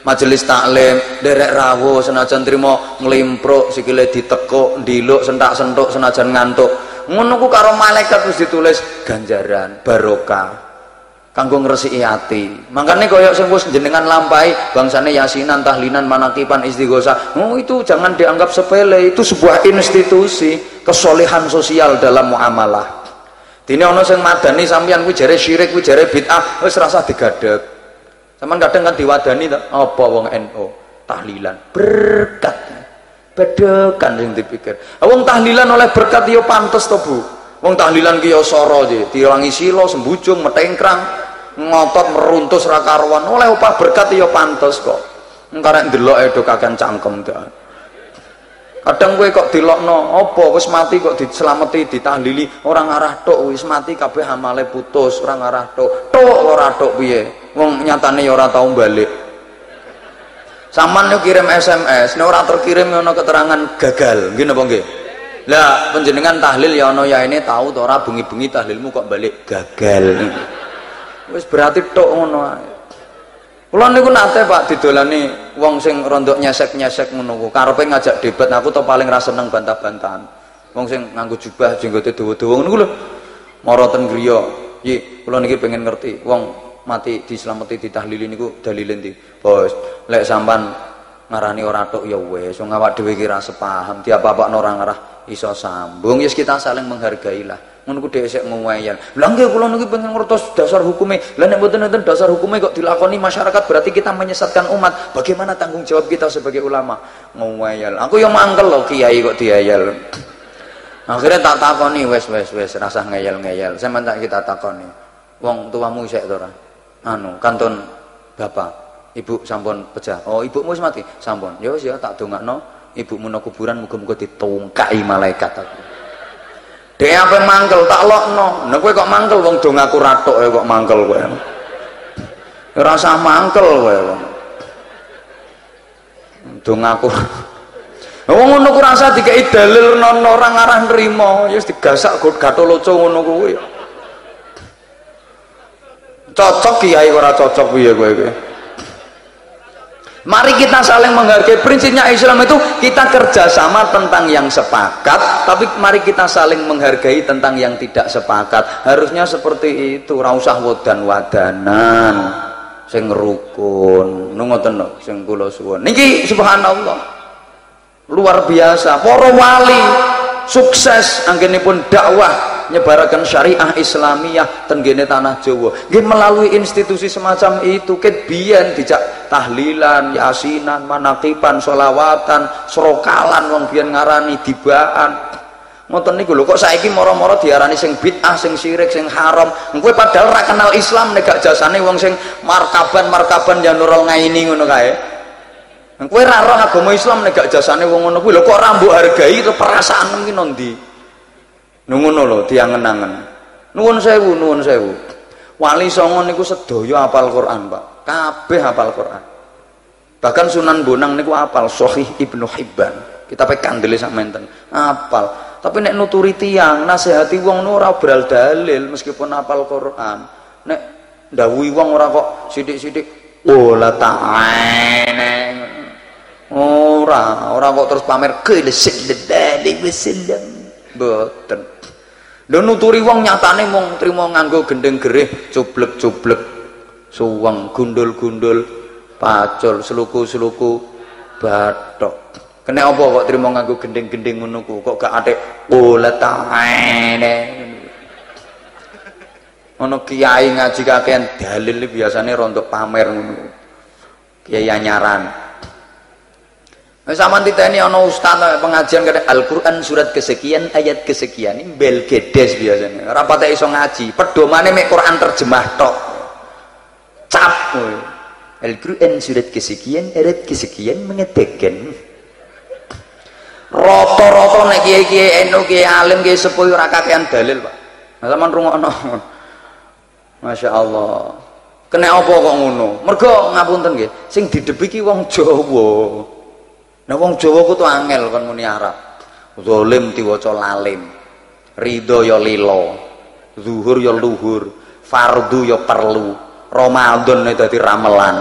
majelis taklim, derek rawuh senajan trimo nglimpruk sikile ditekuk, ndiluk, sentak-sentuk senajan ngantuk. Ngono ku karo malaikat wis ditulis ganjaran, barokah. Kanggo ngresiki ati. Makane koyo sing wis jenengan lampahi bangsane yasinan, tahlinan, manakipan, istighosah. Oh itu jangan dianggap sepele, itu sebuah institusi, kesolehan sosial dalam muamalah. Dene ana sing madani sampeyan kuwi jare syirik, kuwi jare bid'ah, wis rasa digadeg. Sampeyan kadang kan diwadani to, apa wong NU tahlilan berkat. Bedekan sing dipikir. Wong tahlilan oleh berkat ya pantes to, Bu. Wong tahlilan ki ya sara je, dirangi sila, sembujung, metengkrang, ngotot meruntus ra karuan, oleh upah berkat ya pantes kok. Engkarek ndeloke do kakean cangkem ta. Kadang kowe kok dilokno apa wis mati kok diselameti ditahlili orang ngarah tok wis mati kabeh amale putus orang ngarah tok ora tok piye wong nyatane ya ora tau balik. Saman yo kirim SMS nek ora terkirim ono keterangan gagal nggih napa nggih. Lah panjenengan tahlil ya ono ya ini tahu to ora bengi-bengi tahlilmu kok balik gagal. Wis berarti tok ngono ae. Kula niku nate Pak didolani wong sing rondok nyesek-nyesek ngono ku. Karepe ngajak debat, aku to paling ra seneng bantah-bantahan. Wong sing nganggo jubah jenggote dawa-dawa ngono ku lho. Mara ten griya. Nggih, kula niki pengen ngerti wong mati dislameti ditahlili niku dalile ndi? Bos, lek sampan ngarani ora tok ya wis, wong awak dhewe iki ra sepaham, diapa-apakno ora ngarah iso sambung. Yes kita saling menghargailah. Ngono ku dhek sik ngwayal. Lah nggih kula niki pengen ngertos dasar hukume. Lah nek mboten nonton dasar hukume kok dilakoni masyarakat berarti kita menyesatkan umat. Bagaimana tanggung jawab kita sebagai ulama? Ngwayal. Aku yo mangkel lho kiai kok diayal. Akhirnya tak takoni wes rasah ngeyel-ngeyel. Sampeyan tak kita takoni. Wong tuamu isek to ora? Anu, kantun bapak. Ibu sampun pejah. Oh, ibumu wis mati? Sampun. Ya wis ya tak dongakno ibumu nang kuburan muga-muga ditungkai malaikat aku. Dek apa mangkel tak lokno. Nek kowe kok mangkel wong do ngaku ratok kok mangkel kowe. Ora usah mangkel kowe. Do ngaku. Wong ngono ku rasa dikeki dalil nono ora ngarah nrimo, ya wis digasak Gatholoco ngono kuwi. Cocok kiai ora cocok piye kowe iki. Mari kita saling menghargai. Prinsipnya Islam itu kita kerjasama tentang yang sepakat, tapi mari kita saling menghargai tentang yang tidak sepakat. Harusnya seperti itu, ora usah wadan-wadanan sing rukun. Ngoten lho sing kula suwun. Niki subhanallah. Luar biasa. Para wali sukses anggenipun dakwah nyebaraken syariah Islamiyah ten gene tanah Jawa. Nggih melalui institusi semacam itu ket biyen dijak tahlilan, yasinan, manakipan, sholawatan, srokalan wong biyen ngarani dibaan. Ngoten niku lho kok saiki moro-moro diarani sing bid'ah, sing syirik, sing haram. Kowe padahal ra kenal Islam nek gak jasane wong sing markaban ya Nurul Ngaini ngono kae. Kowe ra roh agama Islam nek gak jasane wong ngono kuwi lho kok ora mbok hargai to perasaan ki ndi. Ngono lho diangen-angen. Nuwun sewu. Wali Songo niku sedaya hafal Quran, Pak. Kabeh hafal Quran. Bahkan Sunan Bonang niku hafal Sahih Ibnu Hibban. Kita pe kandele sak menten. Hafal. Tapi nek nuturi tiyang, nasihati wong ora beral dalil meskipun hafal Quran. Nek ndawuhi wong ora kok sithik-sithik la ta'ala. Ora kok terus pamer sallallahu wasallam. Mboten. Lho nuturi wong nyatane mung trimo nganggo gendeng gerih, cublek-cublek, suweng, gundul-gundul, pacul, seluku-seluku, bathok. Kena apa kok trimo nganggo gendeng-gendeng ngono ku? Kok gak atik la ta'ala. Ono kiai ngaji kakean dalil biasane rontok pamer ngono. Kiai anyaran. Sama titeni ana ustaz pengajian kata Al-Qur'an surat kesekian ayat kesekian ini bel gedes biasanya rapate iso ngaji pedomane mek Quran terjemah tok cap Al-Qur'an surat kesekian ayat kesekian mengatakan rata-rata nek kiai-kiai NU kiai alim kiai sepuh ora kakean dalil Pak. Nah sampean rungokno Masya Allah. Kena apa kok ngono? Mergo ngapunten nggih, sing didebiki wong Jawa. Nah wong Jawa ku tuh angel kon muni Arab. Zalim diwaca lalim. Ridho ya lilo. Zuhur ya luhur. Fardu ya perlu. Ramadan dadi ramelan.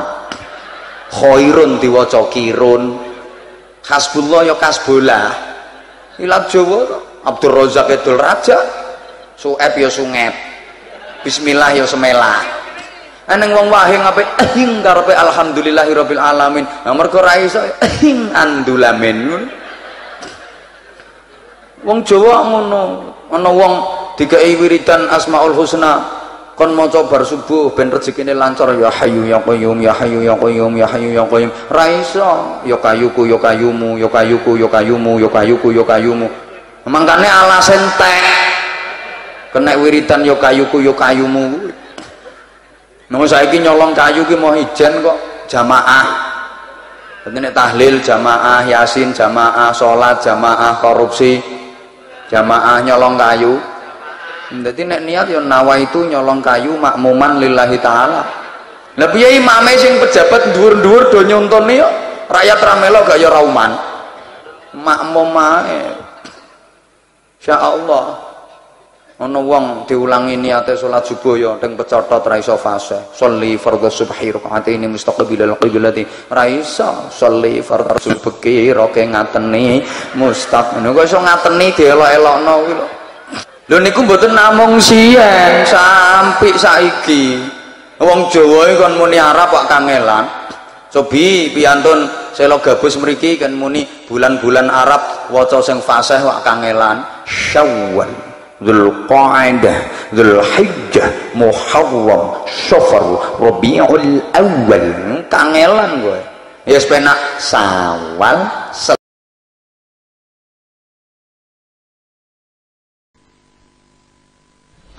Khairun diwaca kirun. Hasbullah ya kasbolah. Ilat Jawa Abdur Razak Edul Raja. Sueb ya sungep. Bismillah ya semelah. Aneng wong wahe ngape ehing karepe alhamdulillahirabbil alamin. Nah mergo ra iso ehing andulamen. Wong Jawa ngono. Ana wong dikai wiridan Asmaul Husna kon maca bar subuh ben rezekine lancar ya hayyu ya qayyum ya hayyu ya qayyum ya hayyu ya qayyum. Ra iso ya kayuku ya kayumu ya kayuku ya kayumu ya kayuku ya kayumu. Mangkane alasan tek kena wiridan ya kayuku ya kayumu. Nang saiki nyolong kayu ki mau ijen kok jamaah. Dadi nek tahlil jamaah, yasin jamaah, salat jamaah, korupsi jamaah, nyolong kayu. Dadi nek niat ya nawaitu nyolong kayu makmuman lillahi taala. Lah piye imame sing pejabat dhuwur-dhuwur do nyontone yo rakyat ra melok gak ya rauman. Makmum ae. Insyaallah. Ana wong diulangi niate salat subuh ya teng pecotot ra iso fase. Sholli fardhu subhi rakaataini mustaqbilal qiblati. Ra iso sholli fardhu subhi roke ngateni mustaq. Ngono kok iso ngateni dielok-elokno kuwi lho. Lho niku mboten namung siyen sampai saiki. Wong Jawa kon muni Arab kok kangelan. Cobi piyantun selo gabus mriki kan muni bulan-bulan Arab waca sing fasih kok kangelan. Syawal Dzulqa'dah, Dzulhijjah, Muharram, Safar, Rabiul Awal. Kangelan gue. Ya sepenak Sawal.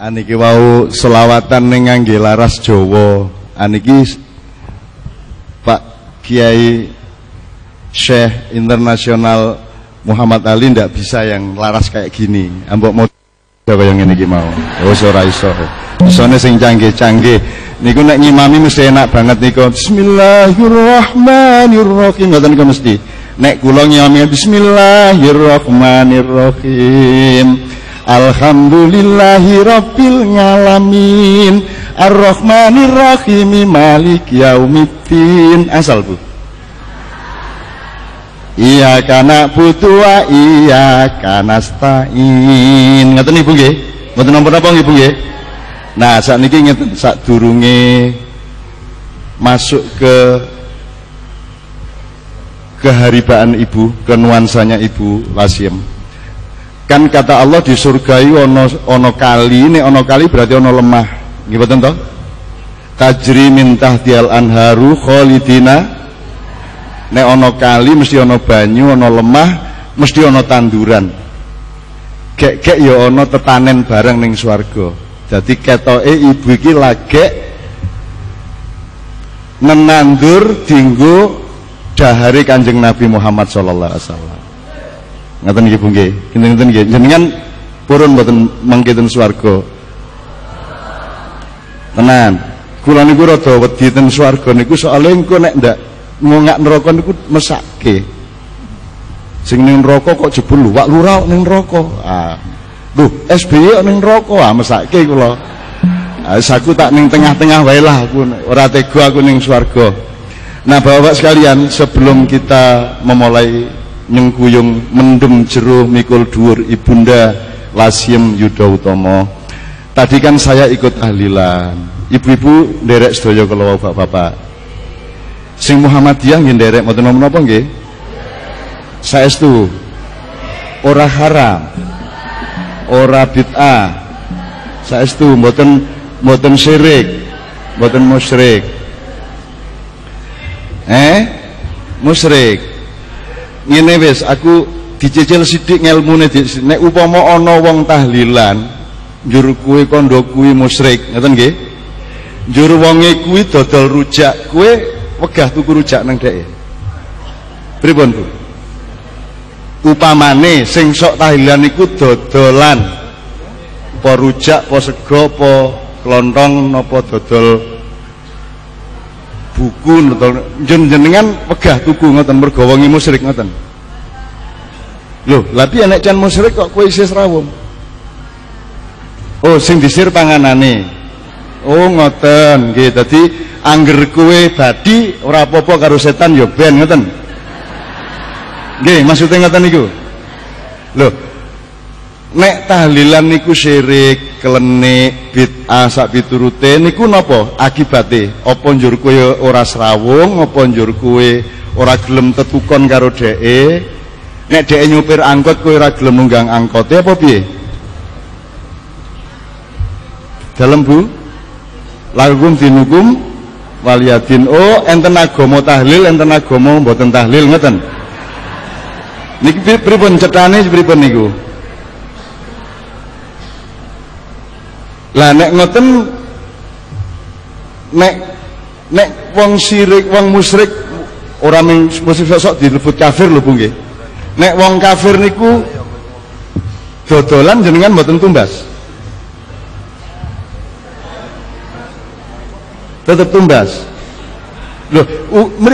Aniki wau selawatan ning ngangge laras Jawa. Aniki Pak Kiai Syekh Internasional Muhammad Ali ndak bisa yang laras kayak gini. Ambok mau kaya ngene iki mau. Oh ora iso. Isone sing canggih-canggih. Niku nek ngimami mesti enak banget niku. Bismillahirrahmanirrahim. Ngoten niku mesti. Nek kula ngimami bismillahirrahmanirrahim. Alhamdulillahi rabbil alamin. Arrahmanirrahim maliki yaumiddin. Asal Bu. Iyyaka na'budu wa iyyaka nasta'in. Ngoten Ibu nggih? Mboten napa-napa nggih Bu nggih? Nah, sakniki ngeten sadurunge masuk ke keharibaan Ibu, ke nuansanya Ibu Lasim. Kan kata Allah di surga ono kali, nek ono kali berarti ono lemah. Nggih mboten to? Tajri min tahtiyal anharu khalidina. Nek ono kali mesti ono banyu, ono lemah, mesti ono tanduran. Gek-gek ya ono tetanen bareng ning swarga. Dadi ketoke ibu iki lagi menandur dinggo dahare Kanjeng Nabi Muhammad sallallahu alaihi wasallam. Ngaten nggih Bu nggih. Kinten nggih. Jenengan purun mboten mangke ten swarga. Tenan. Kula niku rada wedi ten swarga niku soalé engko nek ndak ngongak neraka niku mesake. Sing ning neraka kok jebul luwak lurau ning neraka. Ah. Duh, SBY ning neraka ah mesake kula. Aku tak ning tengah-tengah wae lah aku ora tega aku ning swarga. Nah, Bapak sekalian, sebelum kita memulai nyengkuyung mendem jero mikul dhuwur Ibunda Lasim Yuda Utomo. Tadi kan saya ikut tahlilan. Ibu-ibu nderek sedaya kula Bapak-bapak. Sing Muhammadiyah nggih nderek mboten napa nggih? Saestu ora haram, ora bid'ah. Saestu mboten syirik, mboten musyrik. Musyrik. Ngene wis aku dicicil sithik ngelmune nek upama ana wong tahlilan njur kuwi kandha kuwi musyrik, ngoten nggih? Njur wonge kuwi dodol rujak, kowe wegah tuku rujak nang dheke. Pripun, Bu? Upamane sing sok tahlilan iku dodolan apa rujak apa sego apa kelontong napa dodol buku napa jenengan wegah tuku ngoten mergo wong musyrik ngoten. Lho, lha piye nek can musyrik kok kowe isih rawuh? Oh, sing disir panganane. Oh, ngoten nggih. Dadi angger kowe badi ora apa-apa karo setan ya ben ngoten. Nggih, maksudnya ngoten niku. Lho, nek tahlilan niku syirik, klenik, bid'ah sak piturute niku napa akibate? Apa njur kowe ora srawung, apa njur kowe ora gelem tetukon karo dheke? Nek dheke nyupir angkot kowe ora gelem nunggang angkote apa piye? Dalem Bu, lakum dinukum waliyadin. Oh, enten agama tahlil, enten agama mboten tahlil ngoten. Niki pripun cethane pripun niku? Lah nek ngoten nek wong syirik, wong musyrik ora mesti sok dilebut kafir lho Bu nggih. Nek wong kafir niku dodolan jenengan mboten tumbas. Tetep tumbas. Loh,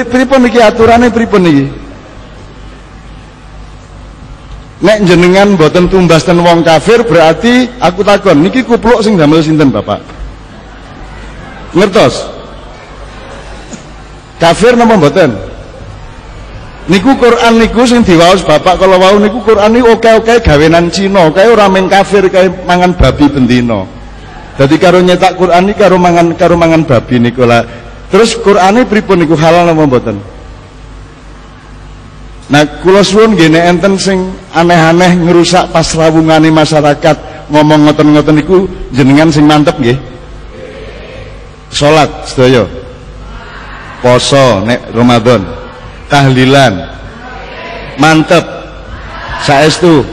pripun niki aturane pripun niki? Nek jenengan mboten tumbas ten wong kafir berarti aku takon niki kupluk sing damel sinten Bapak? Ngertos? Kafir napa mboten? Niku Quran niku sing diwaos Bapak kalau wau niku Quran niku oke-oke gawenan Cina, kae ora men kafir kae mangan babi bendina. Dadi karo nyetak Quran iki karo mangan babi niku lah. Terus Qurane pripun niku halal napa mboten? Nah, kula suwun nggih nek enten sing aneh-aneh ngerusak pas rawungane masyarakat ngomong ngoten-ngoten niku jenengan sing mantep nggih. Salat sedaya. Poso nek Ramadan. Tahlilan. Mantep. Saestu.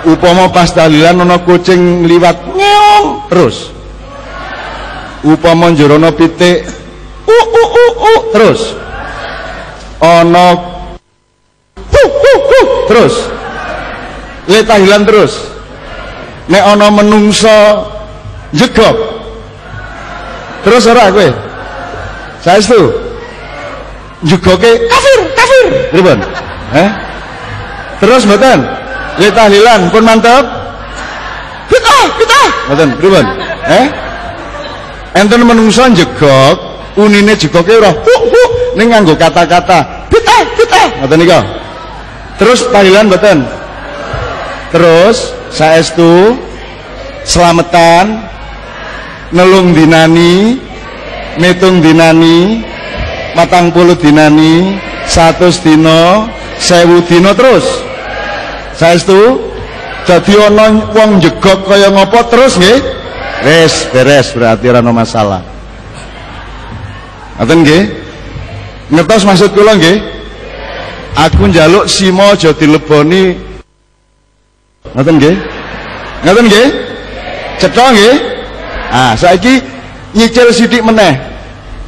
Upama pas tahlilan ana kucing liwat ngeong terus. Upama njero ana pitik terus. Ana terus. Le tahlilan terus. Nek ana menungso jegok. Terus ora kowe? Saestu. Jegoke kafir. Pripun? Terus mboten? Le tahlilan pun mantep. Bid'ah. Mboten, pripun? Enten menungso jegok, unine jegoke ora ning nganggo kata-kata bid'ah. Ngoten nika. Terus tahlilan mboten? Terus saestu slametan nelung dinani, mitung dinani, 40 dinani, 100 dina, 1000 dina terus. Saestu dadi ana wong jegok kaya ngopo terus nggih? Wis beres berarti ora ana masalah. Ngoten nggih? Ngertos maksud kula nggih? Aku njaluk simo aja dileboni. Ngoten nggih? Ngoten nggih? Cetha nggih? Ah, saiki nyicil sithik meneh.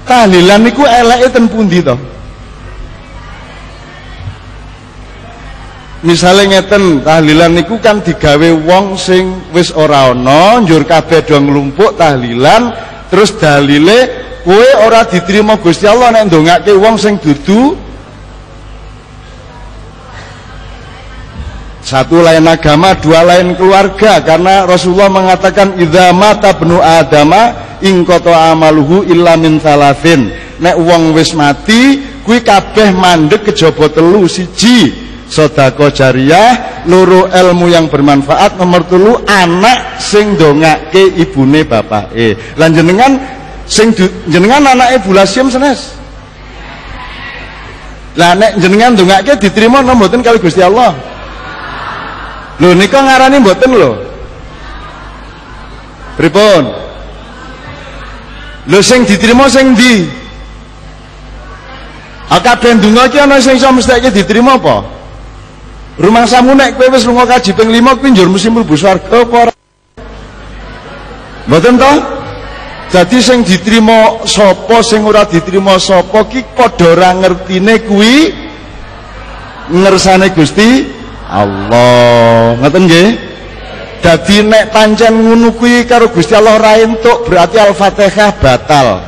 Tahlilan niku eleke ten pundi to? Misale ngeten, tahlilan niku kan digawe wong sing wis ora ana, njur kabeh do nglumpuk tahlilan, terus dalile kowe ora diterima Gusti Allah nek ndongake wong sing dudu satu lain agama, dua lain keluarga, karena Rasulullah mengatakan idza mata bnu adama ing qata amaluhu illa min thalathin. Nek wong wis mati kuwi kabeh mandeg kejaba telu, siji sedekah jariyah, loro ilmu yang bermanfaat, nomor 3 anak sing ndongake ibune bapake. Lan jenengan sing jenengan anake Bulasim senes. Lah nek jenengan ndongake diterima napa mboten kali Gusti Allah? Lho nika ngarani mboten lho. Pripun? Lho sing diterima sing ndi? Kabeh ndonga iki ana sing iso mestake diterima apa? Rumah samu nek kowe wis lunga kaji ping 5 kuwi njur mesti mlebu swarga apa ora? Mboten to? Dadi sing diterima sapa sing ora diterima sapa ki padha ora ngertine kuwi ngersane Gusti Allah. Ngoten nggih? Dadi nek pancen ngono kuwi karo Gusti Allah ra entuk, berarti Al-Fatihah batal.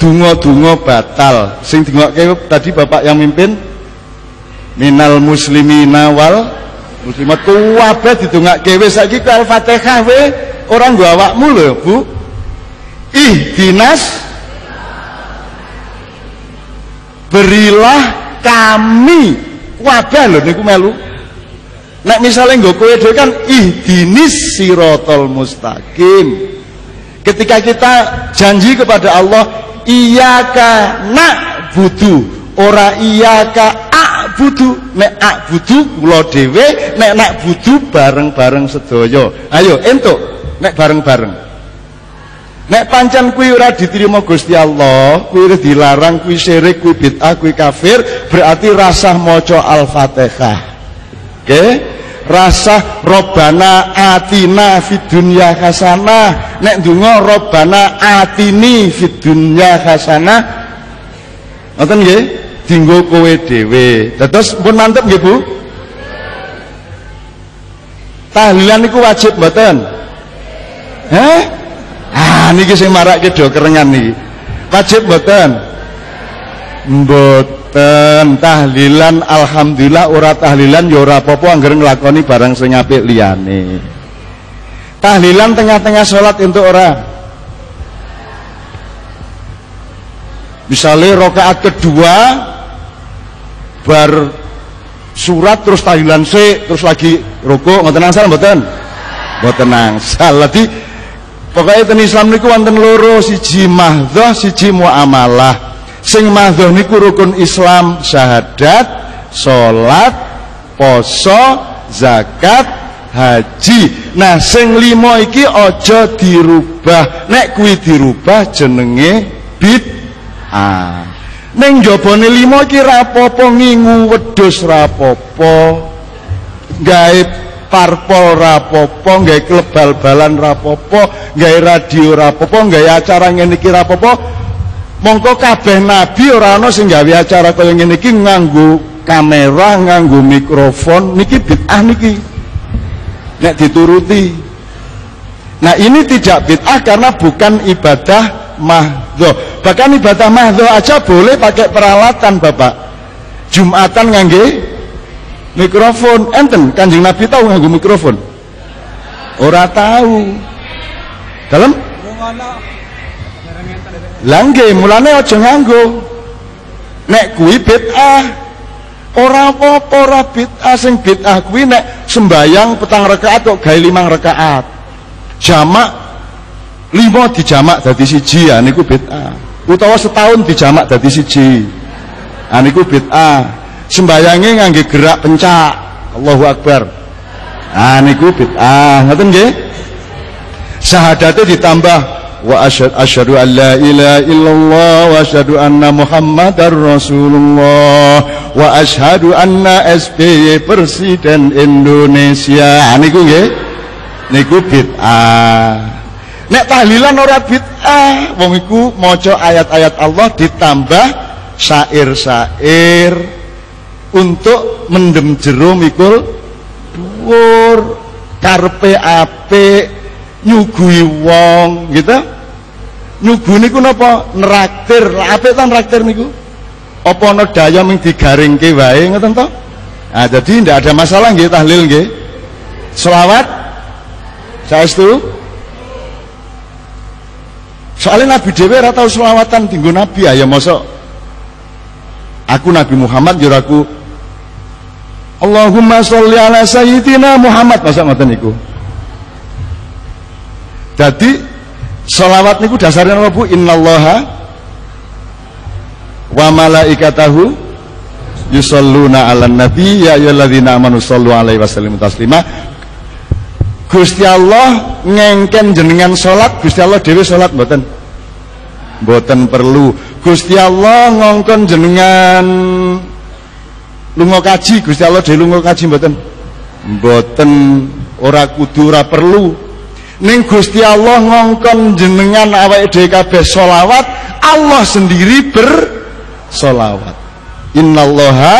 Donga-donga batal. Sing dingokke tadi Bapak yang mimpin minal muslimina wal muslimat kabeh didongake wis saiki Al-Fatihah we ora nggo awakmu lho, Bu. Ihdinas, berilah kami kabeh lho niku melu. Nek misalnya nggo kowe dhewe kan ihdinis siratal mustaqim. Ketika kita janji kepada Allah iyyaka na'budu ora iyyaka a'budu. Nek a'budu kula dhewe, nek na'budu bareng-bareng sedaya. Ayo entuk nek bareng-bareng. Nek pancen kuwi ora diterima Gusti Allah, kuwi dilarang, kuwi syirik, kuwi bid'ah, kuwi kafir, berarti rasah maca Al-Fatihah. Oke? Rasah Robbana atina fid dunya hasanah. Nek ndonga Robbana atini fid dunya hasanah. Ngoten nggih? Dinggo kowe dhewe. Dados pun mantep nggih, Bu? Tahlilan niku wajib mboten? Heh? Niki sing marake do kerengan niki. Wajib mboten? Mboten. Tahlilan alhamdulillah, ora tahlilan ya ora apa-apa anggere nglakoni barang sing apik liyane. Tahlilan tengah-tengah salat entuk ora? Misalnya rakaat kedua bar surat terus tahlilan sik, terus lagi rukuk, ngoten angsal mboten? Mboten angsal. Dadi pokoknya ten Islam niku wonten loro, siji mahdhah, siji muamalah. Sing mahdhah niku rukun Islam, syahadat, salat, poso, zakat, haji. Nah, sing lima iki aja dirubah. Nek kuwi dirubah jenenge bid'ah. Ning jabane lima iki ra apa-apa, ngingu wedhus ra apa-apa. Gawe parpol ra apa-apa, gawe klub bal-balan ra apa-apa, gawe radio ra apa-apa, gawe acara ngene iki ra apa-apa. Mongko kabeh nabi ora ana sing gawe acara kaya ngene iki nganggo kamera, nganggo mikrofon, niki bid'ah niki. Nek dituruti. Nah, ini tidak bid'ah karena bukan ibadah mahdhah. Bahkan ibadah mahdhah aja boleh pakai peralatan, Bapak. Jumatan ngangge mikrofon. Enten Kanjeng Nabi tahu nganggo mikrofon? Ora tahu. Dalem? Langge mulane aja nganggo. Nek kuwi bid'ah. Ora apa-apa, ora bid'ah. Sing bid'ah kuwi nek sembayang petang rakaat kok gawe 5 rakaat. Jamak 5 dijamak dadi siji, ya niku bid'ah. Utawa setahun dijamak dadi siji. Niku bid'ah. Sembayange ngangge gerak pencak. Allahu Akbar. Niku bid'ah. Ngoten nggih? Syahadate ditambah wa asyhadu an la ilaha illallah wa asyhadu anna muhammadar rasulullah wa asyhadu anna SBY presiden Indonesia. Niku nggih, niku bid'ah. Nek tahlilan ora bid'ah, wong iku maca ayat-ayat Allah ditambah syair-syair untuk mendem jero mikul dhuwur, karepe apik, nyugui wong gitu. Nyugu niku napa? Neraktir. Apik ta neraktir niku? Apa ana daya ming digaringke wae ngoten to? Jadi ndak ada masalah nggih tahlil nggih. Selawat saestu. Soalnya Nabi dhewe ora tau selawatan dinggo Nabi, ya mosok aku Nabi Muhammad yo aku Allahumma sholli ala sayyidina Muhammad, masa ngoten niku. Jadi sholawat niku dasarnya apa, Bu? Innallaha wa malaikatahu yusholluna 'alan nabi ya ayyuhalladzina amanu shollu 'alaihi wasallimu taslima. Gusti Allah ngengken jenengan salat, Gusti Allah dhewe salat mboten? Mboten perlu. Gusti Allah ngongkon jenengan lunga kaji, Gusti Allah dhewe lunga kaji mboten? Mboten, ora kudu, ora perlu. Ning Gusti Allah ngongkon jenengan awake dhewe kabeh selawat, Allah sendiri bersolawat. Innallaha,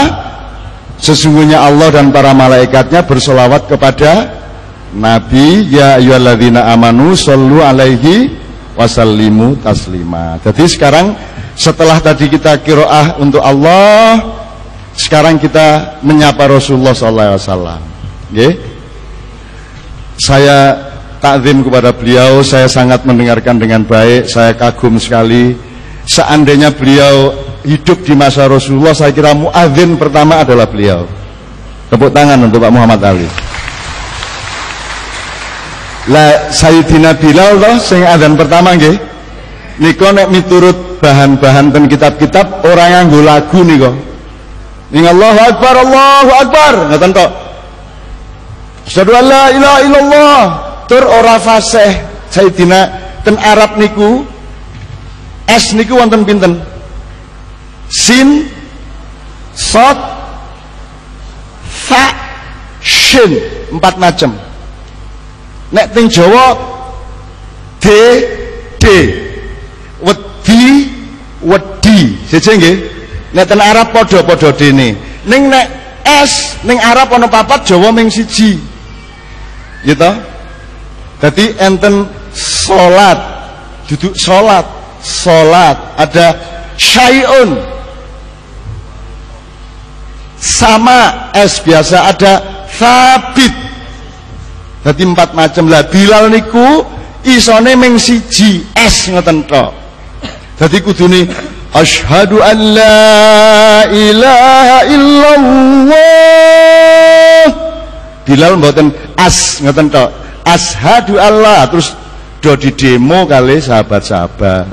sesungguhnya Allah dan para malaikatnya bersolawat kepada Nabi, ya ayyuhalladzina amanu shollu alaihi wasallimu taslima. Jadi sekarang setelah tadi kita qiraah untuk Allah, sekarang kita menyapa Rasulullah sallallahu alaihi wasallam. Nggih. Saya takzim kepada beliau, saya sangat mendengarkan dengan baik, saya kagum sekali. Seandainya beliau hidup di masa Rasulullah, saya kira muadzin pertama adalah beliau. Tepuk tangan untuk Pak Muhammad Ali. Lah Sayyidina Bilal loh sing adzan pertama nggih. Nika nek miturut bahan-bahan ten kitab-kitab ora nganggo lagu nika. Ning Allahu Akbar, ngoten tok. Asyhadu an la ilaha illallah. Tur ora fasih. Sayyidina ten Arab niku S niku wonten pinten? Sin, Sod, Fa, Shin, 4 macam. Nek ting Jawa D, wedi, seje nggih. Nek ten Arab padha-padha dene. Ning nek S ning Arab ana 4, Jawa mung 1. Gitu. Dadi enten salat, duduk salat, ada syai'un. Sama S biasa ada sabit. Dadi 4 macam. Lah Bilal niku isone ming 1 S ngoten tok. Dadi kudune asyhadu an la ilaha illallah. Bilal mboten as ngoten tok. Asyhadu Allah terus do di demo kali sahabat-sahabat.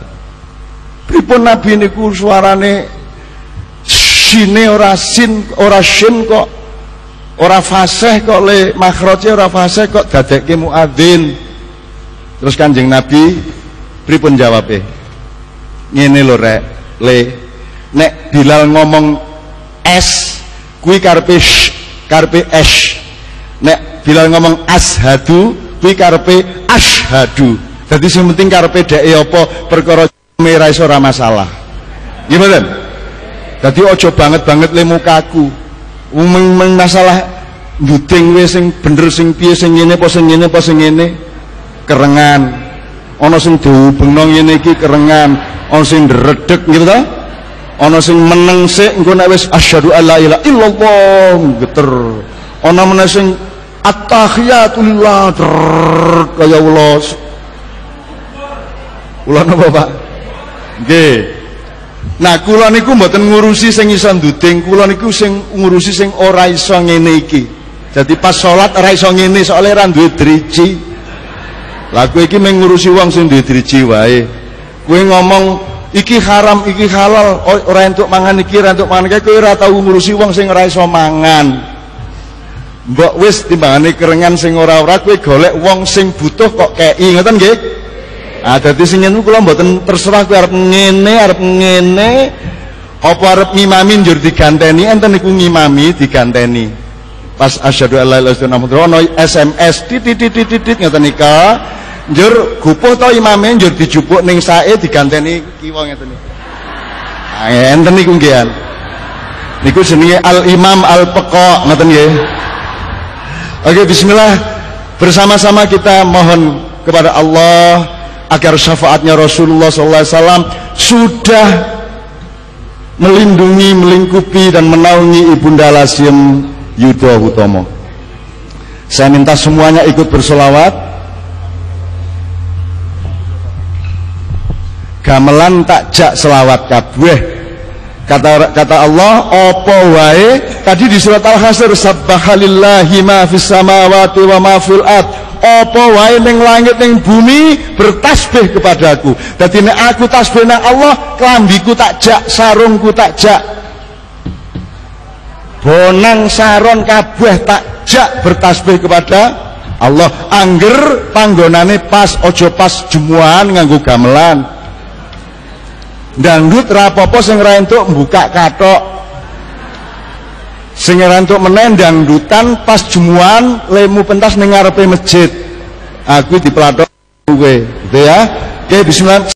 Pripun Nabi niku suarane sine ora sin, ora shin kok. Ora fasih kok le makhraje ora fasih kok dadekke muadzin. Terus Kanjeng Nabi pripun jawabe? Ngene lho rek, le nek Bilal ngomong S kuwi karepe S. Nek Bilal ngomong ashadu kuwi karepe asyhadu. Dadi sing penting karepe dheke apa perkara ora iso ora masalah. Nggih mboten? Dadi aja banget-banget le mukaku. Masalah nduding wis sing bener sing piye sing ngene apa sing ngene apa sing ngene kerengan. Ana sing dihubungno ngene iki kerengan, ana sing ndredeg gitu ta? Ana sing meneng sik engko nek wis asyhadu alla ilaha illallah geter. Ana meneh sing at-tahiyatulillah kaya Allah. Kula napa Pak? Nggih. Nah kula niku mboten ngurusi sing iso nduding, kula niku sing ngurusi sing ora iso ngene iki. Jadi pas salat ora iso ngene soalé ra duwe driji. Lah kowe iki mung ngurusi wong sing duwe driji wae. Kowe ngomong iki haram, iki halal, ora entuk mangan iki, ora entuk mangan iki, kowe ora tau ngurusi wong sing ora iso mangan. Mbok wis timbangane kerengan sing ora-ora kowe golek wong sing butuh kok kei, ngoten nggih? Ah dadi sing niku kula mboten terserah kowe arep ngene, apa arep ngimami njur diganteni, enten niku ngimami diganteni. Pas asyhadu alla ilaha illallah ono SMS titit ngoten nika, njur gupuh to imame njur dijupuk ning sae diganteni kiwa ngeten niku. Ah enten niku nggih. Niku jenenge Al-Imam Al-Peqa ngoten nggih. Oke, bismillah. Bersama-sama kita mohon kepada Allah agar syafaatnya Rasulullah SAW sudah melindungi, melingkupi dan menaungi Ibunda Lasim Yudha Hutomo. Saya minta semuanya ikut bersolawat. Gamelan tak jak selawat kabeh. Kata Allah, apa wae tadi di surat Al-Hasyr, sabbahalillahi ma fis samawati wa ma fil ard. Apa wae ning langit ning bumi bertasbih kepadaku. Dadi nek aku tasbih nang Allah, klambiku tak jak, sarungku tak jak, bonang saron kabeh tak jak bertasbih kepada Allah. Angger panggonane pas, ojo pas jemuan nganggo gamelan. Dangdut rapopo sing ora entuk mbuka kathok, sing ora entuk meneh dangdutan pas jemuan lemu pentas ning ngarepe masjid. Aku diplathok kowe, gitu ya. Oke, bismillah.